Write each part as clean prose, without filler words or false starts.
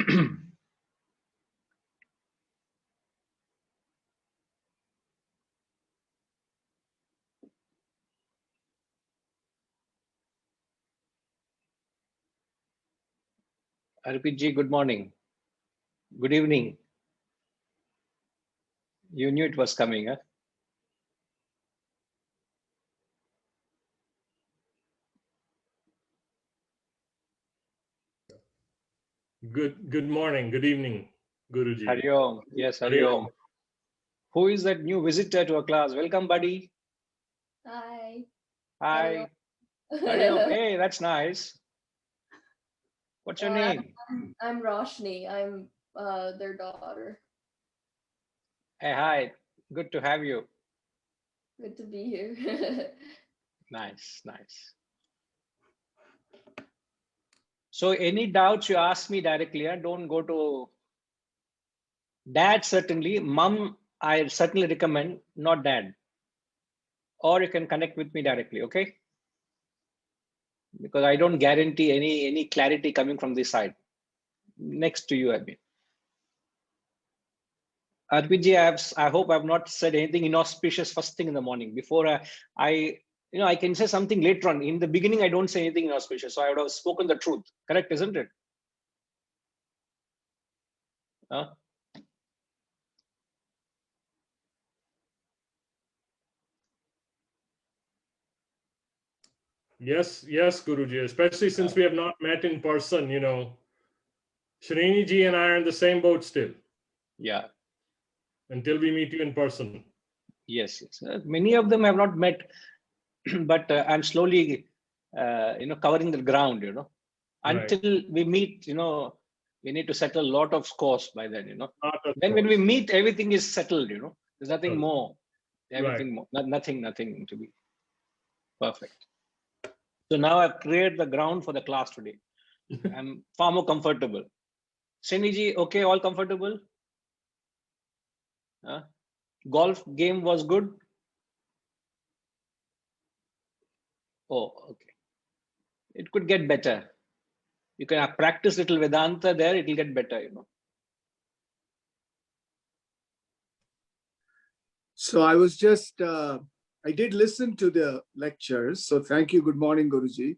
RPG, good morning. Good evening. You knew it was coming, huh? Good morning, good evening, Guruji. Hari Om. Yes, Hari Om. Who is that new visitor to our class? Welcome, buddy. Hi. Hi. Hari Om. Hey, that's nice. What's your name? I'm Roshni. I'm their daughter. Hey, hi. Good to have you. Good to be here. Nice, nice. So any doubts you ask me directly, don't go to dad certainly. Mom, I certainly recommend, not dad. Or you can connect with me directly, okay? Because I don't guarantee any clarity coming from this side. Next to you, I mean. RPG, I hope I've not said anything inauspicious first thing in the morning. Before I can say something later on. In the beginning, I don't say anything inauspicious. So I would have spoken the truth. Correct, isn't it? Huh? Yes, Guruji, especially since we have not met in person, Srini ji and I are in the same boat still. Yeah. Until we meet you in person. Yes. Many of them have not met, but I'm slowly, covering the ground, until we meet, we need to settle a lot of scores by then, Then when we meet, everything is settled, there's nothing more, everything more, nothing to be perfect. So now I've cleared the ground for the class today. I'm far more comfortable. Srini ji, okay, all comfortable? Golf game was good? Oh, okay. It could get better. You can practice little Vedanta there, it will get better, So I was just, I did listen to the lectures. So thank you. Good morning, Guruji.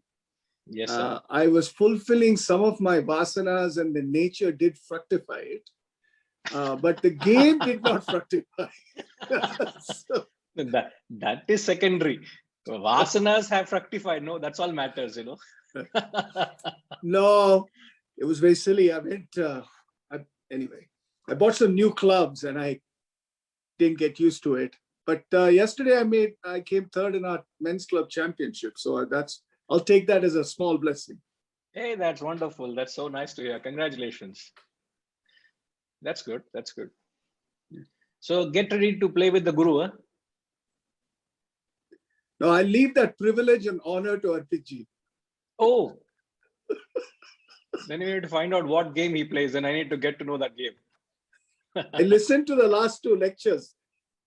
Yes, sir. I was fulfilling some of my vasanas and the nature did fructify it. But the game did not fructify. So, that is secondary. Vasanas have fructified. No, that's all matters, No, it was very silly. I went, anyway, I bought some new clubs and I didn't get used to it. But yesterday I came third in our men's club championship. So I'll take that as a small blessing. Hey, that's wonderful. That's so nice to hear. Congratulations. That's good. That's good. So get ready to play with the Guru, huh? No, I leave that privilege and honor to RPG. Oh. Then we need to find out what game he plays, and I need to get to know that game. I listened to the last two lectures.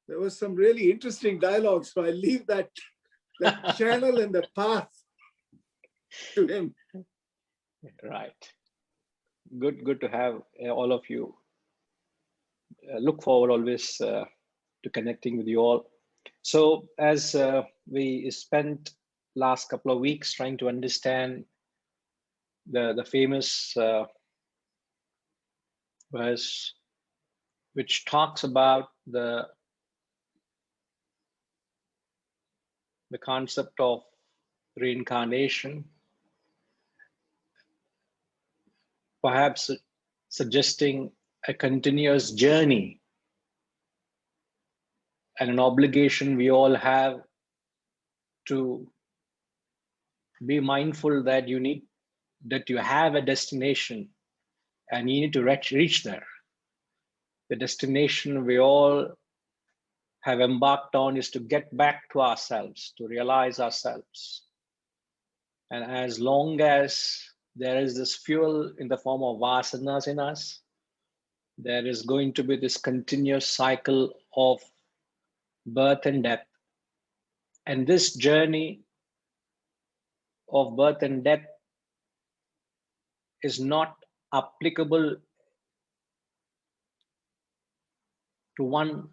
There was some really interesting dialogue, so I leave that channel and the path to him. Right. Good to have all of you. Look forward always to connecting with you all. So as we spent last couple of weeks trying to understand the famous verse which talks about the concept of reincarnation, perhaps suggesting a continuous journey and an obligation we all have to be mindful that you have a destination and you need to reach there. The destination we all have embarked on is to get back to ourselves, to realize ourselves. And as long as there is this fuel in the form of vasanas in us, there is going to be this continuous cycle of birth and death. And this journey of birth and death is not applicable to one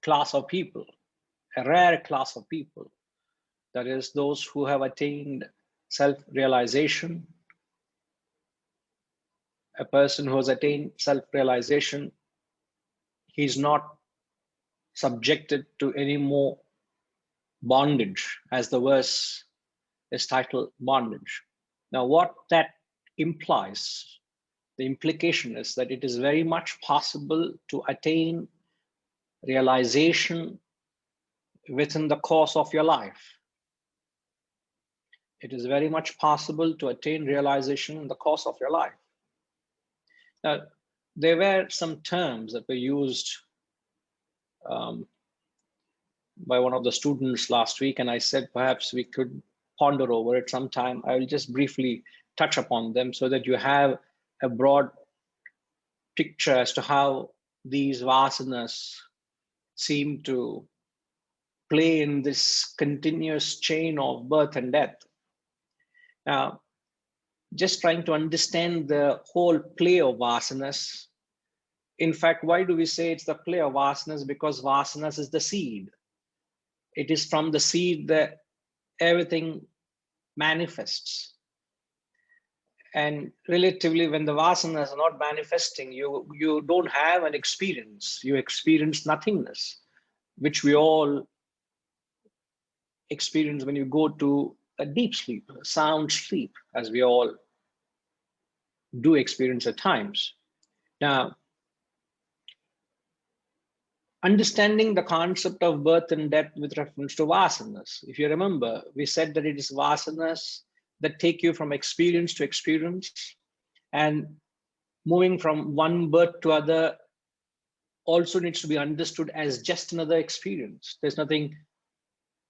class of people, a rare class of people. That is, those who have attained self-realization. A person who has attained self-realization, he's not subjected to any more bondage, as the verse is titled bondage. Now, what that implies, the implication is that it is very much possible to attain realization within the course of your life. It is very much possible to attain realization in the course of your life. Now, there were some terms that were used by one of the students last week, and I said perhaps we could ponder over it sometime. I will just briefly touch upon them so that you have a broad picture as to how these vasanas seem to play in this continuous chain of birth and death. Now, just trying to understand the whole play of vasanas. In fact, why do we say it's the play of vasanas? Because vasanas is the seed. It is from the seed that everything manifests. And relatively, when the vasanas are not manifesting, you don't have an experience. You experience nothingness, which we all experience when you go to a deep sleep, a sound sleep, as we all do experience at times. Now, understanding the concept of birth and death with reference to vasanas. If you remember, we said that it is vasanas that take you from experience to experience, and moving from one birth to other also needs to be understood as just another experience. There's nothing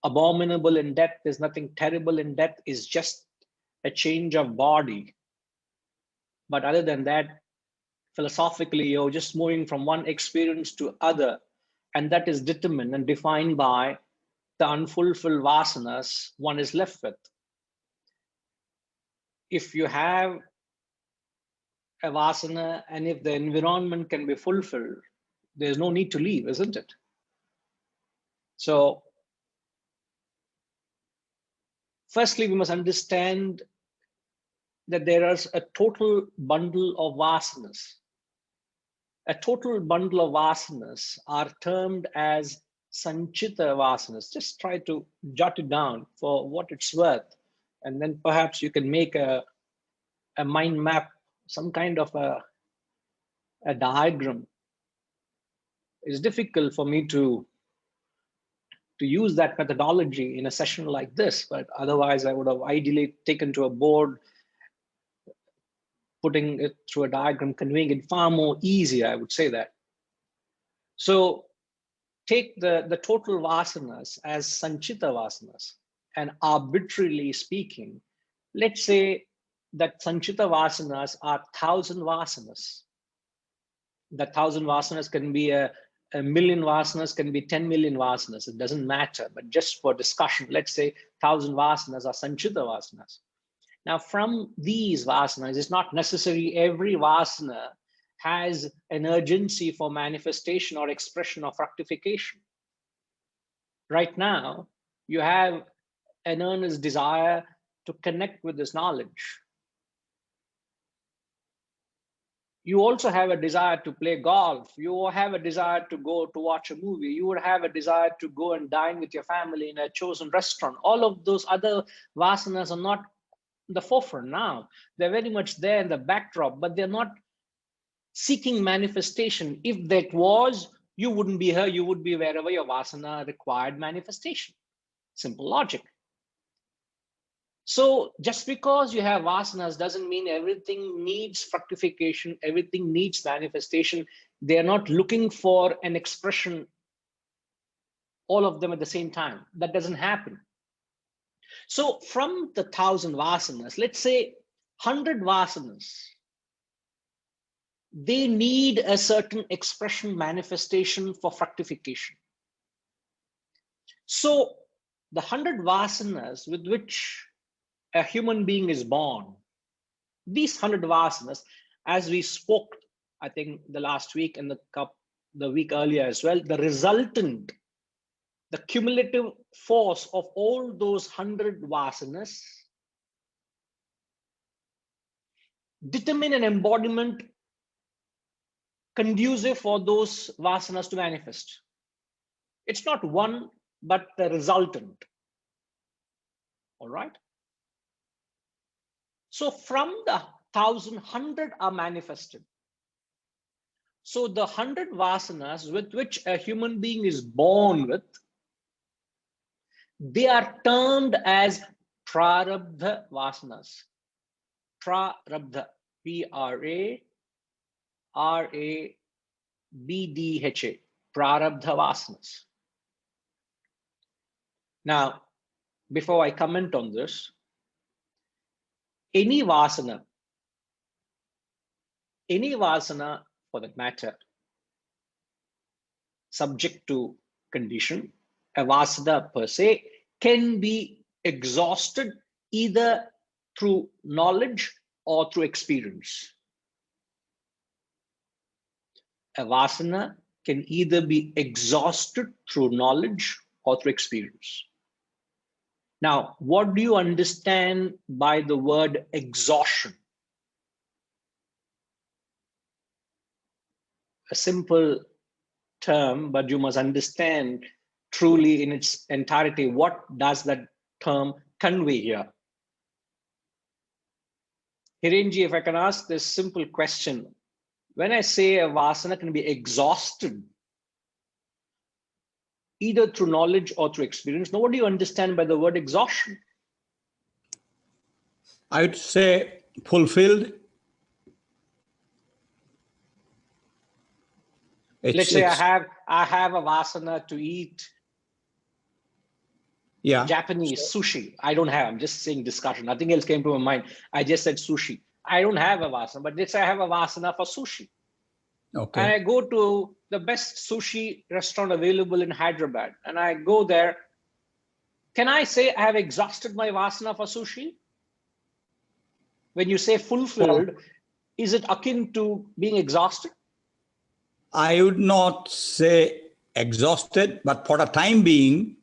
abominable in death. There's nothing terrible in death. It's just a change of body. But other than that, philosophically, you're just moving from one experience to other, and that is determined and defined by the unfulfilled vasanas one is left with. If you have a vasana and if the environment can be fulfilled, there's no need to leave, isn't it? So, firstly, we must understand that there is a total bundle of vasanas. A total bundle of vasanas are termed as sanchita vasanas. Just try to jot it down for what it's worth. And then perhaps you can make a mind map, some kind of a diagram. It's difficult for me to use that methodology in a session like this, but otherwise I would have ideally taken to a board, putting it through a diagram, conveying it far more easier, I would say that. So take the total vasanas as sanchita vasanas, and arbitrarily speaking, let's say that sanchita vasanas are 1,000 vasanas. That 1,000 vasanas can be a million vasanas, can be 10 million vasanas. It doesn't matter, but just for discussion, let's say 1,000 vasanas are sanchita vasanas. Now, from these vasanas, it's not necessary every vasana has an urgency for manifestation or expression or fructification. Right now, you have an earnest desire to connect with this knowledge. You also have a desire to play golf. You have a desire to go to watch a movie. You would have a desire to go and dine with your family in a chosen restaurant. All of those other vasanas are not in the forefront now. They're very much there in the backdrop, but they're not seeking manifestation. If that was, you wouldn't be here. You would be wherever your vasana required manifestation. Simple logic. So just because you have vasanas doesn't mean everything needs fructification, everything needs manifestation. They are not looking for an expression, all of them at the same time. That doesn't happen. So from the 1,000 vasanas, let's say 100 vasanas, they need a certain expression manifestation for fructification. So the 100 vasanas with which a human being is born, these 100 vasanas, as we spoke, I think the last week and the the week earlier as well, the resultant, the cumulative force of all those 100 vasanas determine an embodiment conducive for those vasanas to manifest. It's not one, but the resultant. All right. So from the 1,100 are manifested. So the 100 vasanas with which a human being is born with, they are termed as prarabdha vasanas. Prarabdha, P-R-A-R-A-B-D-H-A, prarabdha vasanas. Now, before I comment on this, any vasana for that matter, subject to condition, a vasana per se can be exhausted either through knowledge or through experience. A vasana can either be exhausted through knowledge or through experience. Now, what do you understand by the word exhaustion? A simple term, but you must understand truly in its entirety, what does that term convey here? Hirenji, if I can ask this simple question, when I say a vasana can be exhausted, either through knowledge or through experience, now what do you understand by the word exhaustion? I would say fulfilled. Let's say I have a vasana to eat Japanese sushi. I don't have, I'm just saying discussion. Nothing else came to my mind. I just said sushi. I don't have a vasana, but let's say I have a vasana for sushi. Okay. And I go to the best sushi restaurant available in Hyderabad and I go there. Can I say I have exhausted my vasana for sushi? When you say fulfilled, is it akin to being exhausted? I would not say exhausted, but for the time being,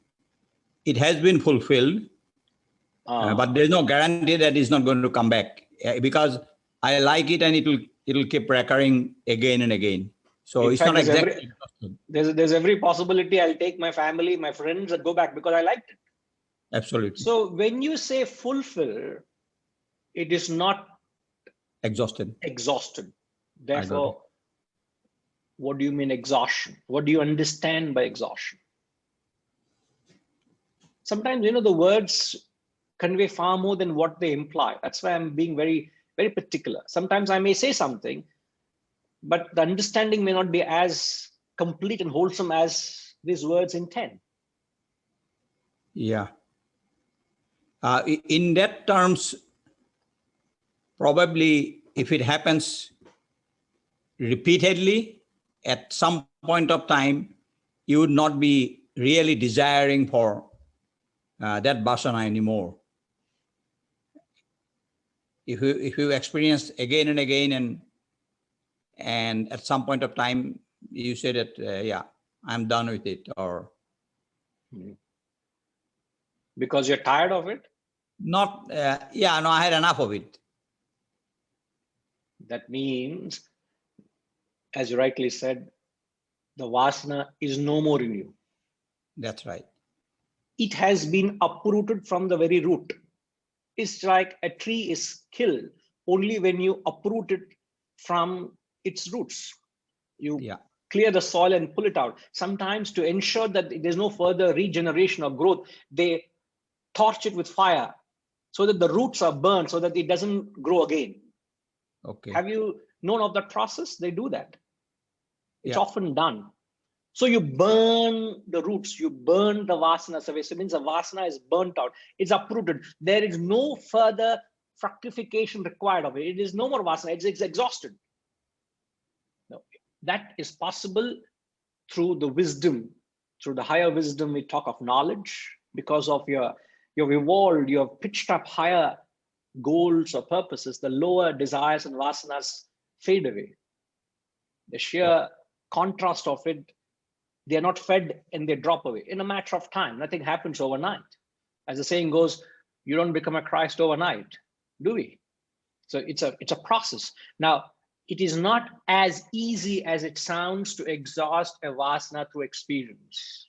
it has been fulfilled. But there's no guarantee that it's not going to come back because I like it and it'll keep recurring again and again. So in it's fact, not exactly exhausted. There's every possibility I'll take my family, my friends, and go back because I liked it. Absolutely. So when you say fulfill, it is not Exhausted. Therefore, what do you mean exhaustion? What do you understand by exhaustion? Sometimes, the words convey far more than what they imply. That's why I'm being very, very particular. Sometimes I may say something, but the understanding may not be as complete and wholesome as these words intend. Yeah. In that terms, probably if it happens repeatedly, at some point of time, you would not be really desiring for that vasana anymore. If you experience again and again, and at some point of time, you say that, yeah, I'm done with it, or because you're tired of it? Not, yeah, no, I had enough of it. That means, as you rightly said, the vasana is no more in you. That's right. It has been uprooted from the very root. It's like a tree is killed only when you uproot it from its roots. You clear the soil and pull it out. Sometimes to ensure that there's no further regeneration or growth, they torch it with fire so that the roots are burned so that it doesn't grow again. Okay. Have you known of that process? They do that. It's often done. So you burn the roots, you burn the vasanas away. So it means the vasana is burnt out. It's uprooted. There is no further fructification required of it. It is no more vasana. It's exhausted. No, that is possible through the wisdom, through the higher wisdom. We talk of knowledge because of you've evolved, you have pitched up higher goals or purposes. The lower desires and vasanas fade away. The sheer contrast of it, they're not fed and they drop away in a matter of time. Nothing happens overnight. As the saying goes, you don't become a Christ overnight, do we? So it's a process. Now, it is not as easy as it sounds to exhaust a vasana through experience.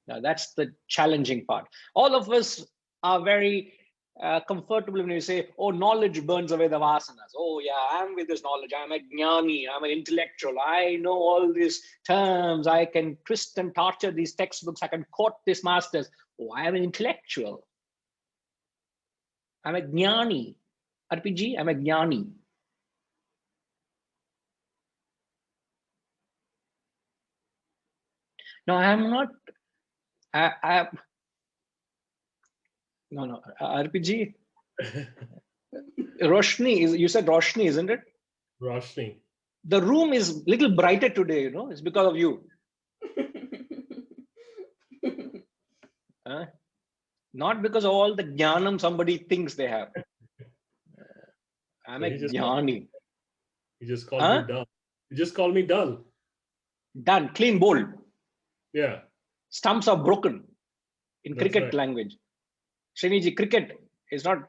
Now, that's the challenging part. All of us are very comfortable when you say, oh, knowledge burns away the vasanas. Oh, yeah, I'm with this knowledge. I'm a jnani. I'm an intellectual. I know all these terms. I can twist and torture these textbooks. I can quote these masters. Oh, I'm an intellectual. I'm a jnani. RPG, I'm a jnani. No, I'm not. No, RPG. Roshni is, you said Roshni, isn't it? Roshni. The room is little brighter today, you know, it's because of you. Not because of all the jnanam somebody thinks they have. I'm a jnani. You just called me dull. You just called me dull. Done, clean, bold. Yeah. Stumps are broken in That's cricket right. language. Sriniji, cricket is not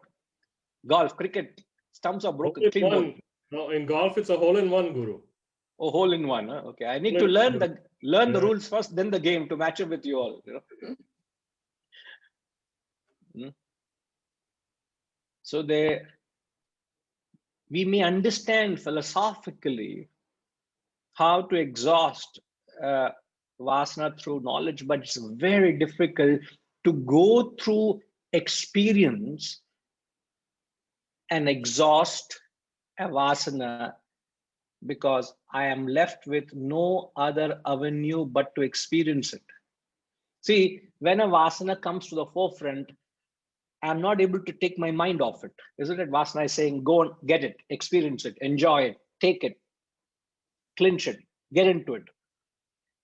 golf. Cricket, stumps are broken. Clean bold. No, in golf, it's a hole in one, Guru. Oh, hole in one. Huh? Okay, I need to learn the rules first, then the game to match up with you all. You know? So we may understand philosophically how to exhaust vasana through knowledge, but it's very difficult to go through experience and exhaust a vasana, because I am left with no other avenue but to experience it. See, when a vasana comes to the forefront, I'm not able to take my mind off it. Isn't it? Vasana is saying, go and get it, experience it, enjoy it, take it, clinch it, get into it.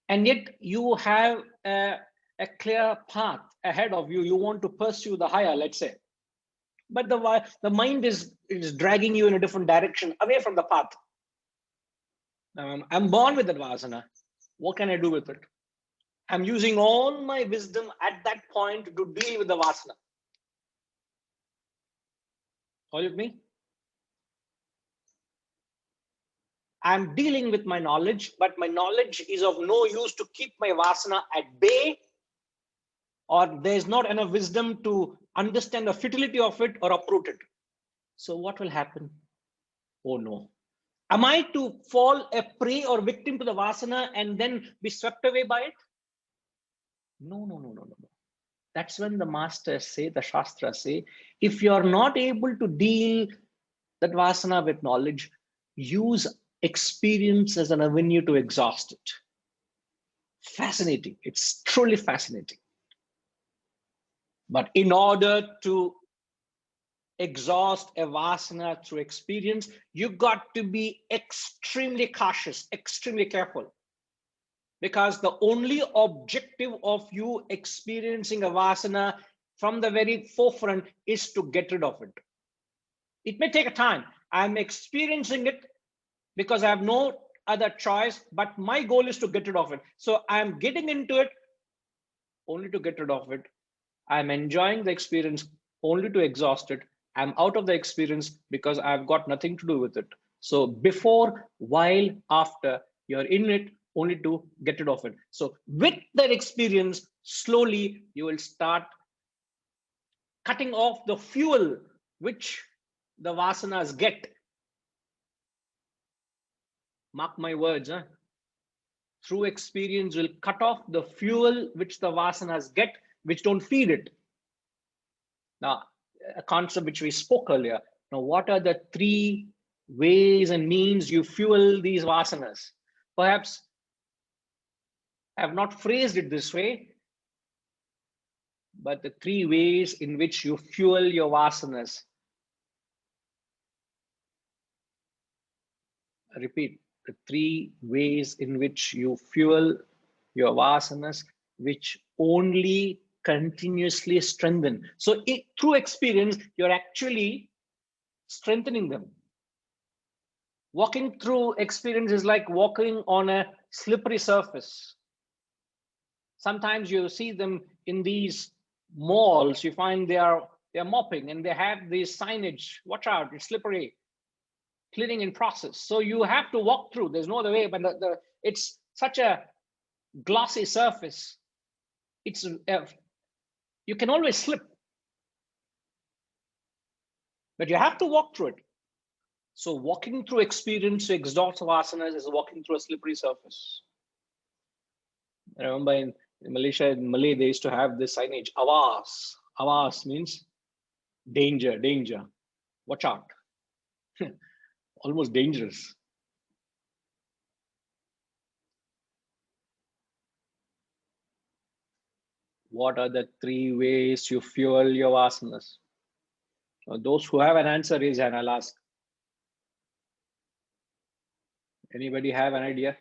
And yet you have a clear path ahead of you. You want to pursue the higher, let's say. But the mind is dragging you in a different direction, away from the path. I'm born with that vasana. What can I do with it? I'm using all my wisdom at that point to deal with the vasana. All with me? I'm dealing with my knowledge, but my knowledge is of no use to keep my vasana at bay, or there's not enough wisdom to understand the futility of it or uproot it. So what will happen? Oh no. Am I to fall a prey or victim to the vasana and then be swept away by it? No. That's when the masters say, the Shastras say, if you're not able to deal that vasana with knowledge, use experience as an avenue to exhaust it. Fascinating. It's truly fascinating. But in order to exhaust a vasana through experience, you got to be extremely cautious, extremely careful. Because the only objective of you experiencing a vasana from the very forefront is to get rid of it. It may take a time. I'm experiencing it because I have no other choice, but my goal is to get rid of it. So I'm getting into it only to get rid of it. I'm enjoying the experience only to exhaust it. I'm out of the experience because I've got nothing to do with it. So before, while, after, you're in it only to get rid of it. So with that experience, slowly you will start cutting off the fuel which the vasanas get. Mark my words, huh? Through experience will cut off the fuel which the vasanas get, which don't feed it. Now, a concept which we spoke earlier. Now, what are the three ways and means you fuel these vasanas? Perhaps I have not phrased it this way, but the three ways in which you fuel your vasanas. I repeat, the three ways in which you fuel your vasanas, which only continuously strengthen. So through experience, you're actually strengthening them. Walking through experience is like walking on a slippery surface. Sometimes you see them in these malls, you find they're mopping and they have this signage, watch out, it's slippery, cleaning in process. So you have to walk through, there's no other way, but it's such a glossy surface. It's you can always slip, but you have to walk through it. So walking through experience to exhaust vasanas is walking through a slippery surface. I remember in Malaysia, in Malay, they used to have this signage, awas. Awas means danger, danger, watch out. Almost dangerous. What are the 3 ways you fuel your vasanas? Those who have an answer, raise hand, I'll ask. Anybody have an idea?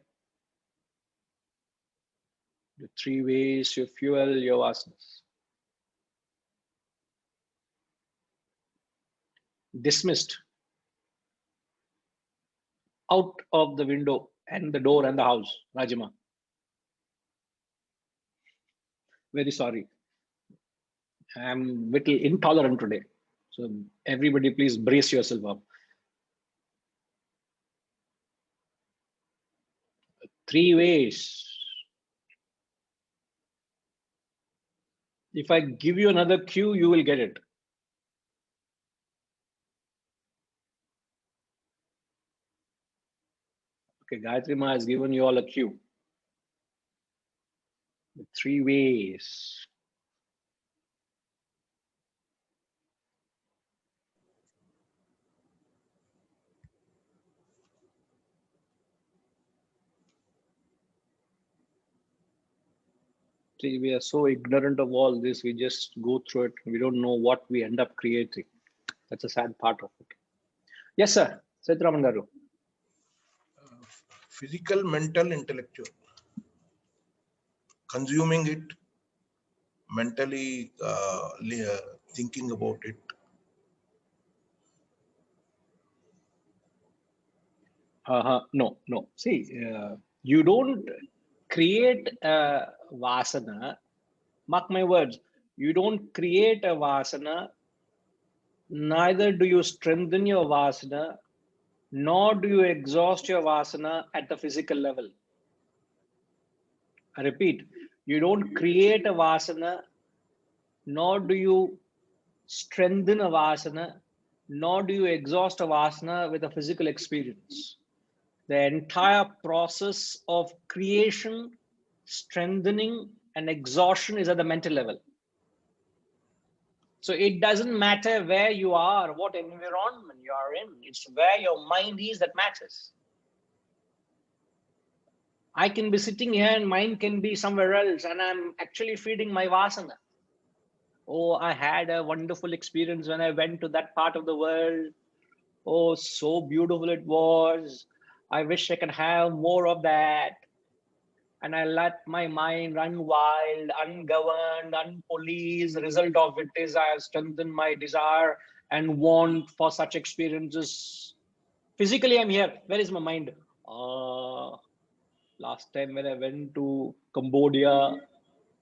The 3 ways you fuel your vasanas. Dismissed. Out of the window and the door and the house, Rajima. Very sorry. I'm a little intolerant today. So everybody please brace yourself up. 3 ways. If I give you another cue, you will get it. Okay, Gayatri Ma has given you all a cue. The 3 ways. See, we are so ignorant of all this. We just go through it. We don't know what we end up creating. That's a sad part of it. Yes, sir. Setraman Garu. Physical, mental, intellectual. Consuming it, mentally thinking about it. No. See, you don't create a vasana. Mark my words. You don't create a vasana. Neither do you strengthen your vasana, nor do you exhaust your vasana at the physical level. I repeat, you don't create a vasana, nor do you strengthen a vasana, nor do you exhaust a vasana with a physical experience. The entire process of creation, strengthening, and exhaustion is at the mental level. So it doesn't matter where you are, what environment you are in, it's where your mind is that matters. I can be sitting here and mind can be somewhere else and I'm actually feeding my vasana. Oh, I had a wonderful experience when I went to that part of the world. Oh, so beautiful it was. I wish I could have more of that. And I let my mind run wild, ungoverned, unpoliced. The result of it is I have strengthened my desire and want for such experiences. Physically, I'm here. Where is my mind? Last time when I went to Cambodia,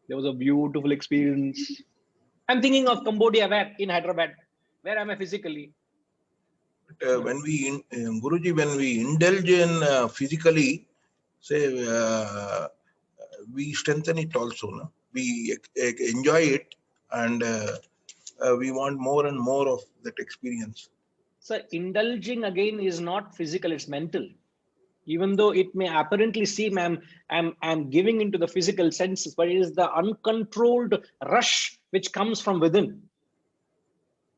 there was a beautiful experience. I'm thinking of Cambodia, where? In Hyderabad. Where am I physically? When we, Guruji, when we indulge in physically, say, we strengthen it also. No? We enjoy it and we want more and more of that experience. So indulging again is not physical, it's mental. Even though it may apparently seem I'm giving into the physical senses, but it is the uncontrolled rush which comes from within.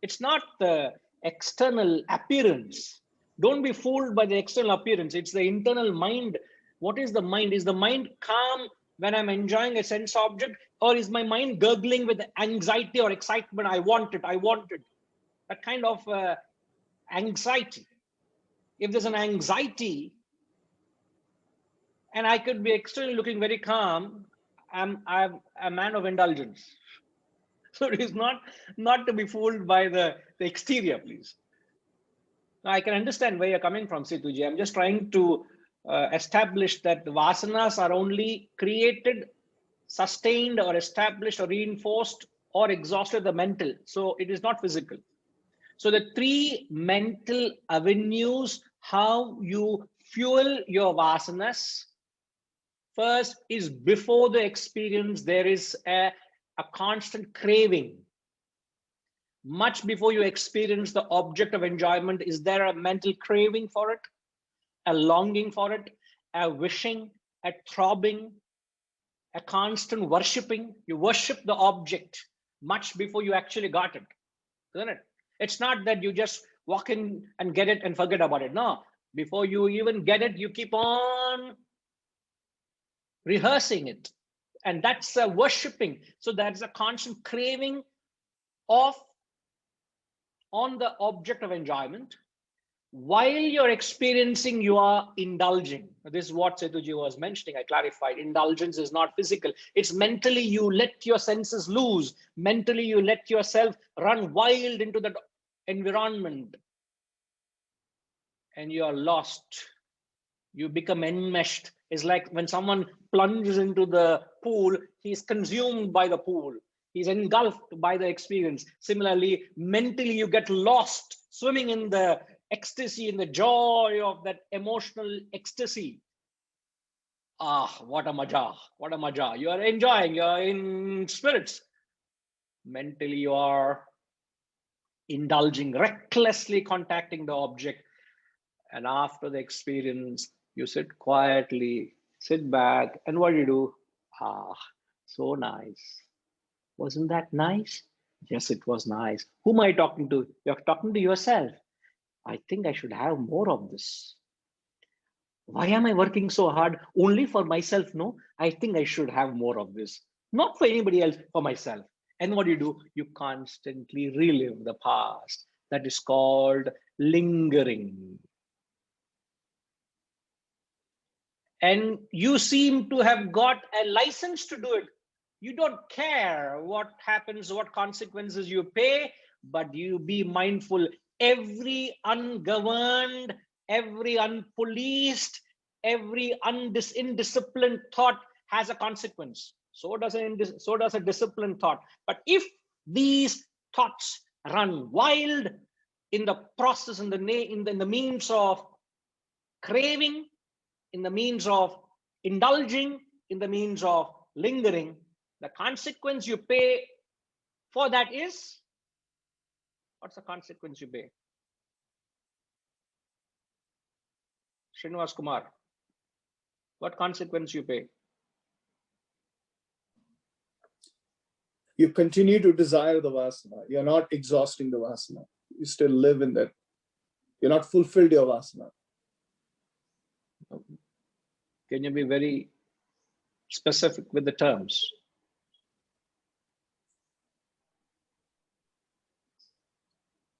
It's not the external appearance. Don't be fooled by the external appearance. It's the internal mind. What is the mind? Is the mind calm when I'm enjoying a sense object, or is my mind gurgling with anxiety or excitement? I want it. That kind of anxiety. If there's an anxiety, and I could be externally looking very calm, I'm a man of indulgence. So it is not to be fooled by the exterior, please. I can understand where you're coming from, Situji. I'm just trying to establish that the vasanas are only created, sustained, or established, or reinforced, or exhausted the mental. So it is not physical. So the three mental avenues, how you fuel your vasanas, first is before the experience, there is a constant craving. Much before you experience the object of enjoyment, is there a mental craving for it, a longing for it, a wishing, a throbbing, a constant worshipping? You worship the object much before you actually got it, isn't it? It's not that you just walk in and get it and forget about it. No, before you even get it, you keep on rehearsing it. And that's a worshipping. So that's a constant craving on the object of enjoyment. While you're experiencing, you are indulging. This is what Setuji was mentioning. I clarified. Indulgence is not physical. It's mentally you let your senses loose. Mentally you let yourself run wild into the environment. And you are lost. You become enmeshed. It's like when someone plunges into the pool, he's consumed by the pool. He's engulfed by the experience. Similarly, mentally you get lost, swimming in the ecstasy, in the joy of that emotional ecstasy. Ah, what a maja, what a maja. You are enjoying, you are in spirits. Mentally you are indulging, recklessly contacting the object. And after the experience, you sit quietly, sit back, and what do you do? Ah, so nice. Wasn't that nice? Yes, it was nice. Who am I talking to? You're talking to yourself. I think I should have more of this. Why am I working so hard? Only for myself? No, I think I should have more of this. Not for anybody else, for myself. And what do? You constantly relive the past. That is called lingering. And you seem to have got a license to do it. You don't care what happens, what consequences you pay, but you be mindful. Every ungoverned, every unpoliced, every indisciplined thought has a consequence. So does a disciplined thought. But if these thoughts run wild in the process, in the means of craving, in the means of indulging, in the means of lingering, the consequence you pay for that is, what's the consequence you pay? Srinivas Kumar, what consequence you pay? You continue to desire the vasana. You're not exhausting the vasana. You still live in that. You're not fulfilled your vasana. Can you be very specific with the terms?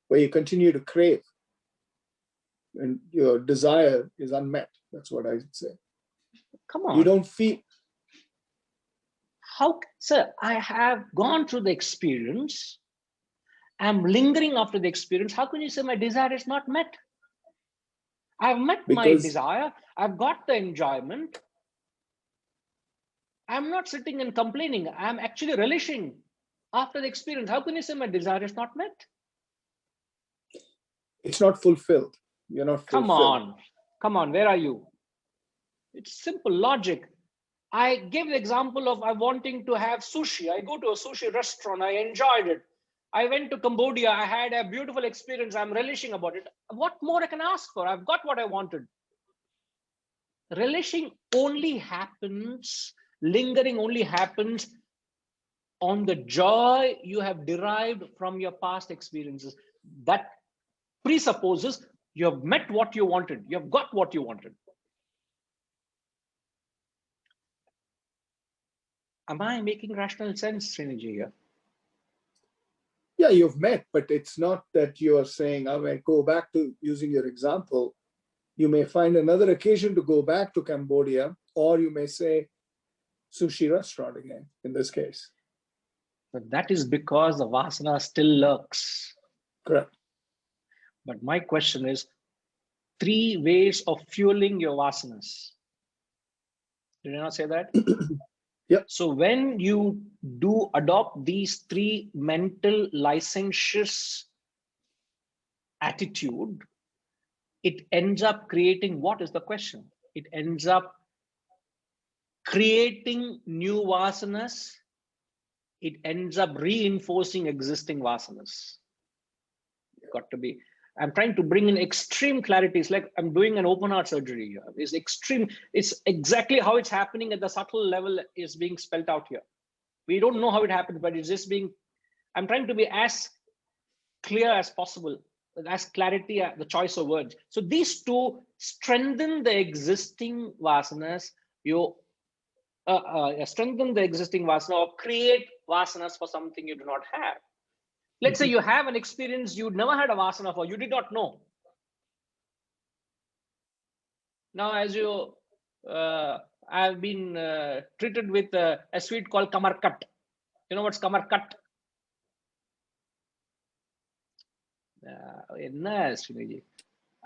Where you continue to crave and your desire is unmet. That's what I would say. Come on. You don't feel. How, sir, I have gone through the experience. I'm lingering after the experience. How can you say my desire is not met? I've met my desire. I've got the enjoyment. I'm not sitting and complaining. I'm actually relishing after the experience. How can you say my desire is not met? It's not fulfilled. You're not fulfilled. Come on, where are you? It's simple logic. I gave the example of I wanting to have sushi. I go to a sushi restaurant. I enjoyed it. I went to Cambodia. I had a beautiful experience. I'm relishing about it. What more I can ask for? I've got what I wanted. Relishing only happens, lingering only happens on the joy you have derived from your past experiences. That presupposes you have met what you wanted. You have got what you wanted. Am I making rational sense, Sriniji, here? Yeah, you've met, but it's not that you are saying, I may go back to using your example. You may find another occasion to go back to Cambodia, or you may say sushi restaurant again, in this case. But that is because the vasana still lurks. Correct. But my question is, 3 ways of fueling your vasanas. Did I not say that? Yep. So when you do adopt these 3 mental licentious attitude, it ends up creating, what is the question? It ends up creating new vasanas. It ends up reinforcing existing vasanas. Got to be. I'm trying to bring in extreme clarity. It's like I'm doing an open heart surgery here. It's extreme. It's exactly how it's happening at the subtle level is being spelled out here. We don't know how it happens, but it's just being, I'm trying to be as clear as possible, as clarity, the choice of words. So these 2 strengthen the existing vasanas. You strengthen the existing vasana or create vasanas for something you do not have. Let's say you have an experience you never had a vasana for, you did not know. Now, as you, I've been treated with a sweet called kamar cut. You know what's kamar cut?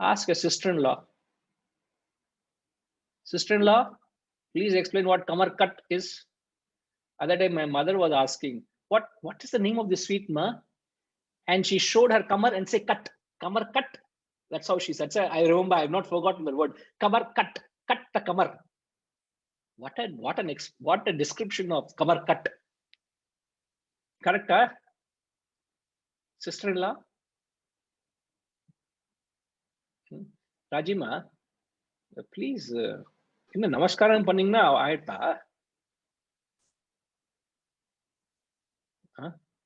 Ask a sister-in-law. Sister-in-law, please explain what kamar cut is. At that time, my mother was asking, what is the name of this sweet, ma? And she showed her kamar and say cut, kamar cut. That's how she said. So I remember, I've not forgotten the word. Kamar cut the kamar. What a description of kamar cut. Correct, huh? Sister-in-law? Rajima, please, namaskaram panningna aayata.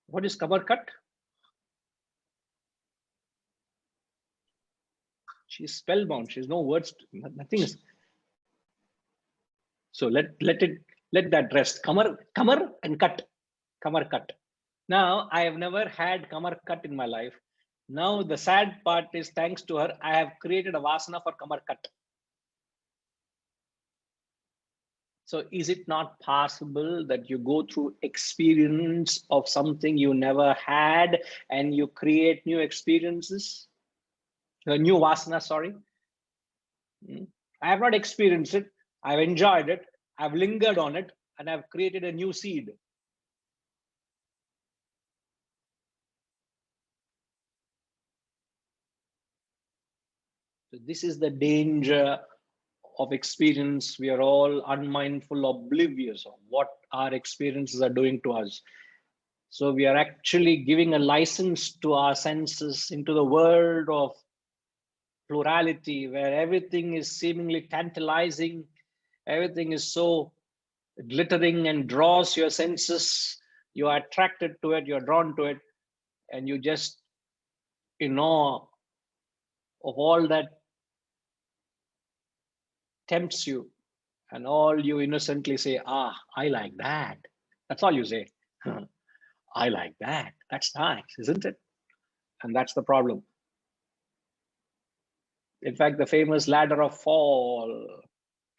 What is kamar cut? She's spellbound. She's no words. Nothing is. So let that rest. Kamar and cut. Kamar cut. Now I have never had kamar cut in my life. Now the sad part is, thanks to her, I have created a vasana for kamar cut. So is it not possible that you go through experience of something you never had and you create new experiences? New vasana, sorry. I have not experienced it. I've enjoyed it. I've lingered on it, and I've created a new seed. So this is the danger of experience. We are all unmindful, oblivious of what our experiences are doing to us. So we are actually giving a license to our senses into the world of plurality, where everything is seemingly tantalizing. Everything is so glittering and draws your senses. You are attracted to it, you're drawn to it, and you just in awe of all that tempts you, and all you innocently say, I like that. That's all you say. I like that. That's nice, isn't it? And that's the problem. In fact, the famous ladder of fall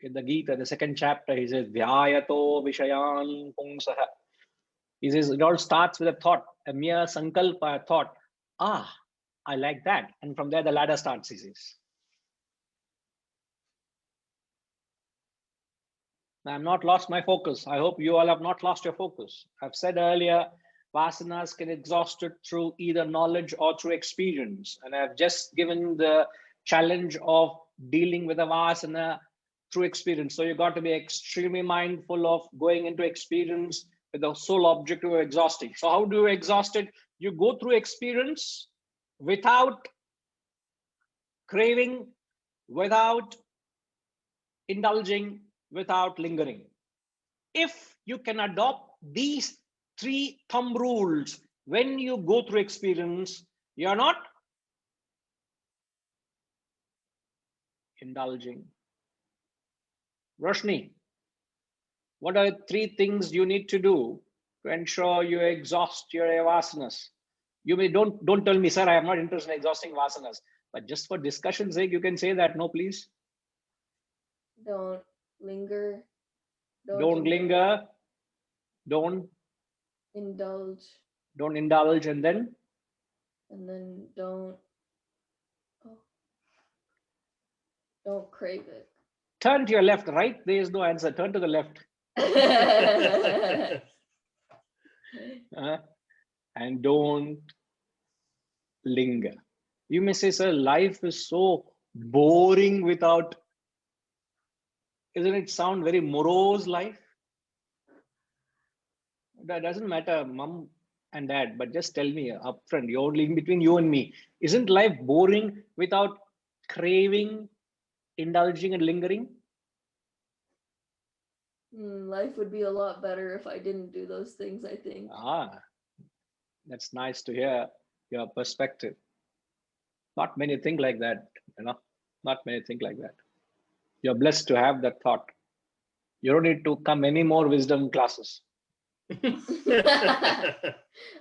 in the Gita, the 2nd chapter, he says, Dhyayato Vishayan Pungsaha. He says it all starts with a thought, a mere sankalpa, a thought. I like that. And from there, the ladder starts, he says. I've not lost my focus. I hope you all have not lost your focus. I've said earlier, vasanas can exhaust it through either knowledge or through experience. And I've just given the challenge of dealing with a vasana through experience. So you got to be extremely mindful of going into experience with the sole objective of exhausting. So how do you exhaust it? You go through experience without craving, without indulging, without lingering. If you can adopt these 3 thumb rules when you go through experience, you're not indulging. Roshni, what are 3 things you need to do to ensure you exhaust your vasanas? You may don't tell me, sir, I am not interested in exhausting vasanas, but just for discussion's sake, you can say that. No, please. Don't linger. Don't linger. Don't indulge. Don't indulge, and then don't Don't crave it. Turn to your left, right? There is no answer. Turn to the left. And don't linger. You may say, sir, life is so boring without, isn't it sound very morose life? That doesn't matter, mom and dad, but just tell me upfront, you're only in between you and me. Isn't life boring without craving, indulging and lingering? Life would be a lot better if I didn't do those things, I think. That's nice to hear your perspective. Not many think like that, not many think like that. You're blessed to have that thought. You don't need to come any more wisdom classes. I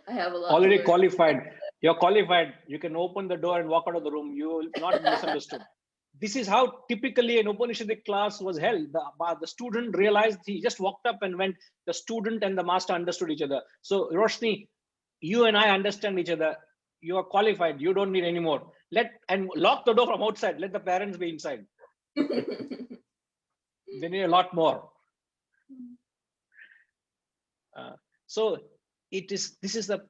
have a lot. Already qualified. You're qualified. You can open the door and walk out of the room. You will not be misunderstood. This is how typically an Upanishadic class was held. The student realized, he just walked up and went. The student and the master understood each other. So Roshni, you and I understand each other. You are qualified. You don't need any more. And lock the door from outside. Let the parents be inside. They need a lot more. So this is the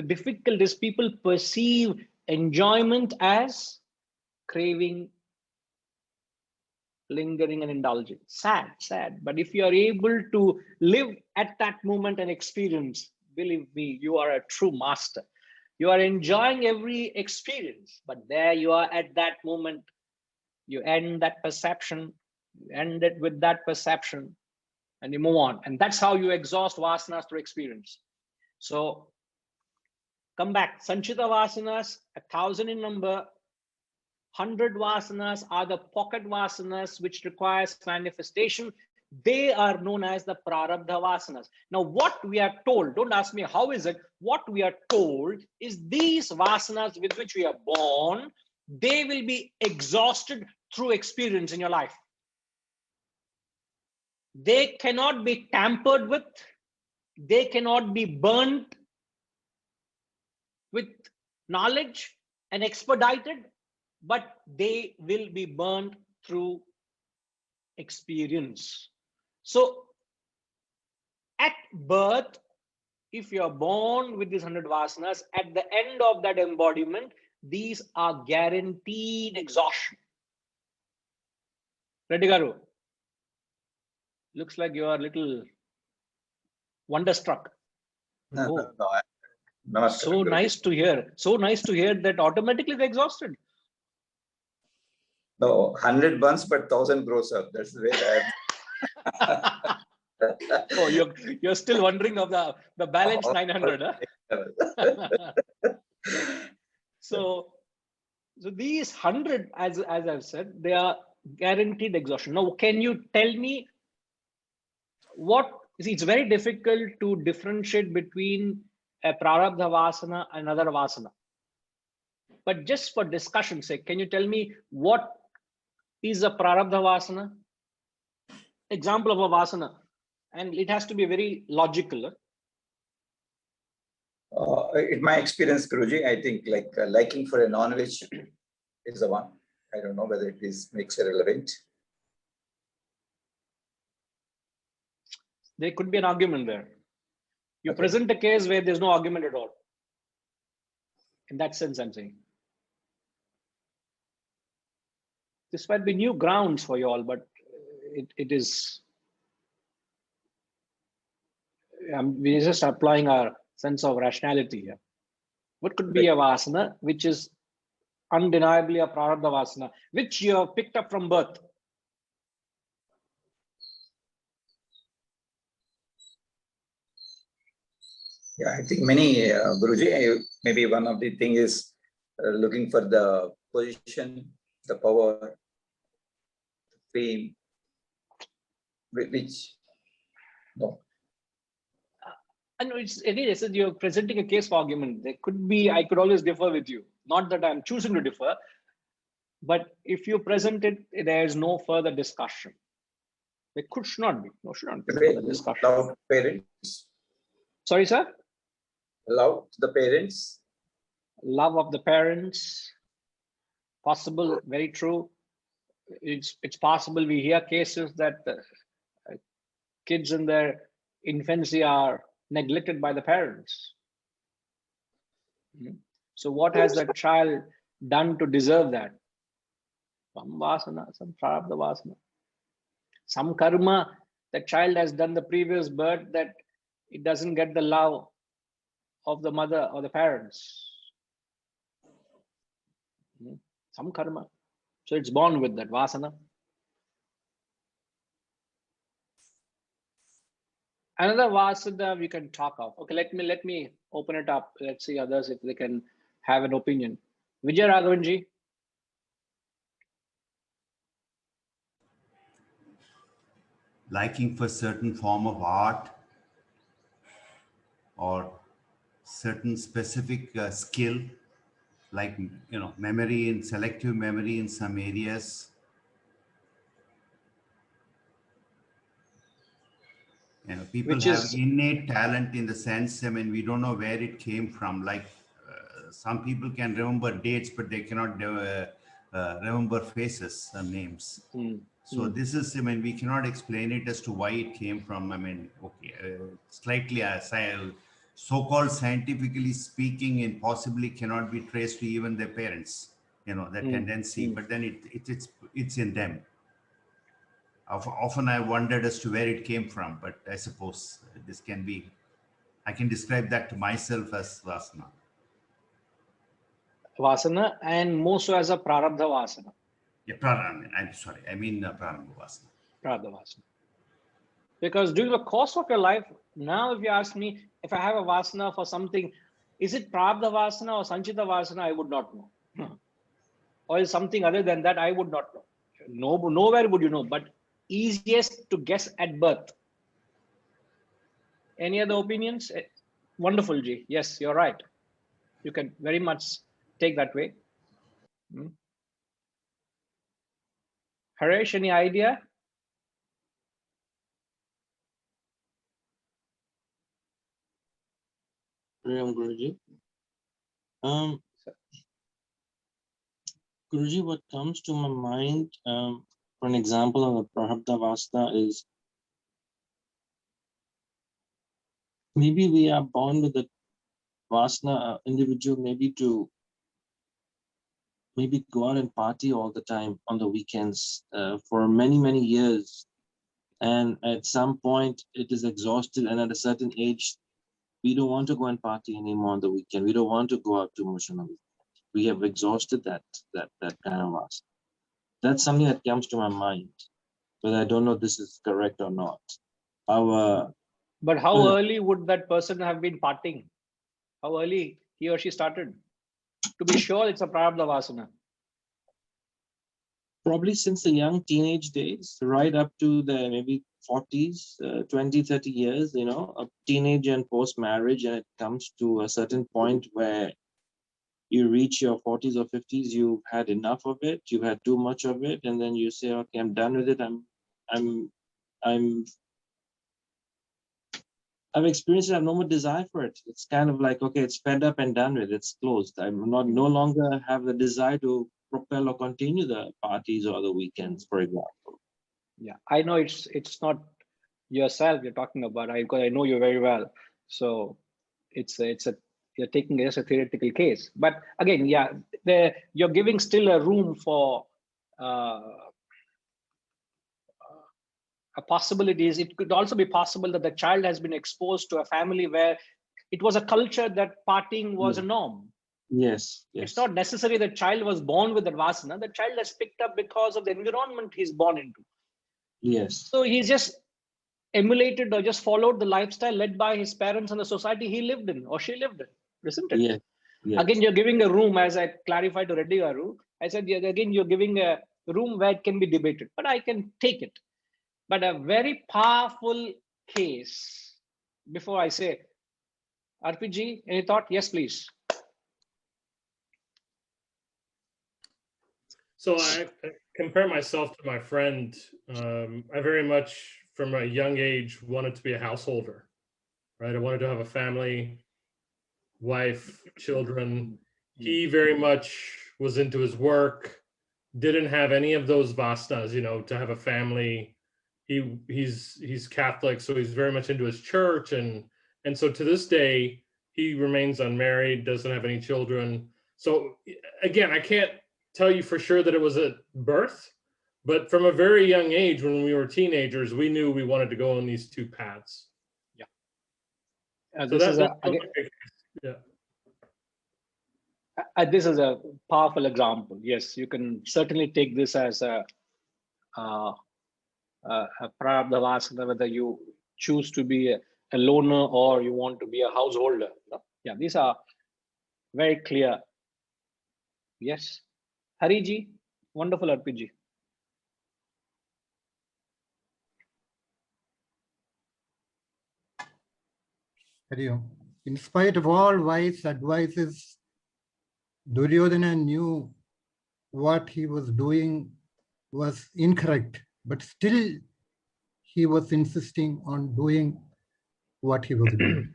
difficult is people perceive enjoyment as craving, lingering and indulging. Sad. But if you are able to live at that moment and experience, believe me, you are a true master. You are enjoying every experience, but there you are at that moment. You end that perception, you end it with that perception, and you move on. And that's how you exhaust vasanas through experience. So come back. Sanchita vasanas, 1,000 in number. 100 vasanas are the pocket vasanas, which requires manifestation. They are known as the prarabdha vasanas. Now, what we are told, don't ask me how is it, what we are told is these vasanas with which we are born, they will be exhausted through experience in your life. They cannot be tampered with. They cannot be burnt with knowledge and expedited, but they will be burnt through experience. So at birth, if you are born with these 100 vasanas, at the end of that embodiment, these are guaranteed exhaustion. Reddy Garu, looks like you are a little wonderstruck. No. So nice to hear. So nice to hear that automatically they're exhausted. No, 100 burns, but 1,000 grows up. That's the way I Oh, you're still wondering of the balance 900, huh? So these 100, as I've said, they are guaranteed exhaustion. Now, can you tell me what? See, it's very difficult to differentiate between a prarabdha vasana and another vasana. But just for discussion's sake, can you tell me what is a prarabdha vasana? Example of a vasana, and it has to be very logical. in my experience, Guruji, I think like liking for a non-veg is the one. I don't know whether it makes it relevant. There could be an argument there. You present a case where there's no argument at all. In that sense, I'm saying. This might be new grounds for you all, but it is. We're just applying our sense of rationality here. What could be a vasana which is undeniably a prarabdha vasana, which you have picked up from birth? Yeah, I think many, Guruji, maybe one of the things is looking for the position, the power, fame, which, no. And again, I said you're presenting a case for argument. There could be, I could always differ with you. Not that I'm choosing to differ, but if you present it, there is no further discussion. There should not be. No, should not be further discussion. Love parents. Sorry, sir? Love the parents. Love of the parents. Possible, very true. it's possible we hear cases that kids in their infancy are neglected by the parents. So what has that child done to deserve that? Some vasana, some prarabdha vasana, some karma that child has done the previous birth that it doesn't get the love of the mother or the parents. Some karma. So it's born with that vasana. Another vasana we can talk of. Okay, let me open it up. Let's see others if they can have an opinion. Vijay Raghavanji. Liking for certain form of art or certain specific skill, like memory and selective memory in some areas. People have innate talent in the sense, I mean, we don't know where it came from. Like some people can remember dates, but they cannot remember faces and names. So this is, I mean, we cannot explain it as to why it came from. I mean, okay, slightly so-called scientifically speaking, and possibly cannot be traced to even their parents. That tendency, but then it's in them. Often I wondered as to where it came from, but I suppose this can be, I can describe that to myself as vasana. Vasana, and more so as a prarabdha vasana. Yeah, I'm sorry, I mean prarabdha vasana. Prarabdha vasana. Because during the course of your life, now if you ask me, if I have a vasana for something, is it prarabdha vasana or sanchita vasana, I would not know. Or is something other than that, I would not know. Nowhere would you know, but easiest to guess at birth. Any other opinions? Wonderful, Ji. Yes, you're right. You can very much take that way. Haresh, any idea? Guruji. Guruji, what comes to my mind, for an example of a prarabdha vasana is maybe we are born with a vasana, individual, maybe to go out and party all the time on the weekends for many, many years. And at some point it is exhausted, and at a certain age, we don't want to go and party anymore on the weekend. We don't want to go out too much on the weekend. We have exhausted that kind of vasana. That's something that comes to my mind, but I don't know if this is correct or not. But how early would that person have been partying? How early he or she started? To be sure, it's a prarabdha vasana. Probably since the young teenage days, right up to the maybe 40s, 20, 30 years, a teenage and post-marriage, and it comes to a certain point where you reach your 40s or 50s, you've had enough of it, you've had too much of it, and then you say, okay, I'm done with it. I've experienced it, I have no more desire for it. It's kind of like, okay, it's fed up and done with, it's closed. I'm no longer have the desire to propel or continue the parties or the weekends, for example. Yeah, I know it's not yourself you're talking about, because I know you very well. So you're taking it as a theoretical case. But again, yeah, you're giving still a room for possibilities. It could also be possible that the child has been exposed to a family where it was a culture that partying was a norm. Yes. It's not necessary the child was born with that vasana. The child has picked up because of the environment he's born into. Yes. So he's just emulated or just followed the lifestyle led by his parents and the society he lived in or she lived in, isn't it? Yes. Yes. Again, you're giving a room, as I clarified to Reddy Garu. I said, again, you're giving a room where it can be debated, but I can take it. But a very powerful case, before I say, RPG, any thought? Yes, please. So I compare myself to my friend. I very much, from a young age, wanted to be a householder, right? I wanted to have a family, wife, children. He very much was into his work, didn't have any of those vasanas, you know, to have a family. He's Catholic, so he's very much into his church, and so to this day he remains unmarried, doesn't have any children. So again, I can't tell you for sure that it was at birth, but from a very young age, when we were teenagers, we knew we wanted to go on these two paths. Yeah. So this is a powerful example. Yes, you can certainly take this as a prarabdha vasana, whether you choose to be a loner or you want to be a householder. No? Yeah, these are very clear. Yes. Hariji, wonderful RPG. In spite of all wise advices, Duryodhana knew what he was doing was incorrect, but still he was insisting on doing what he was doing.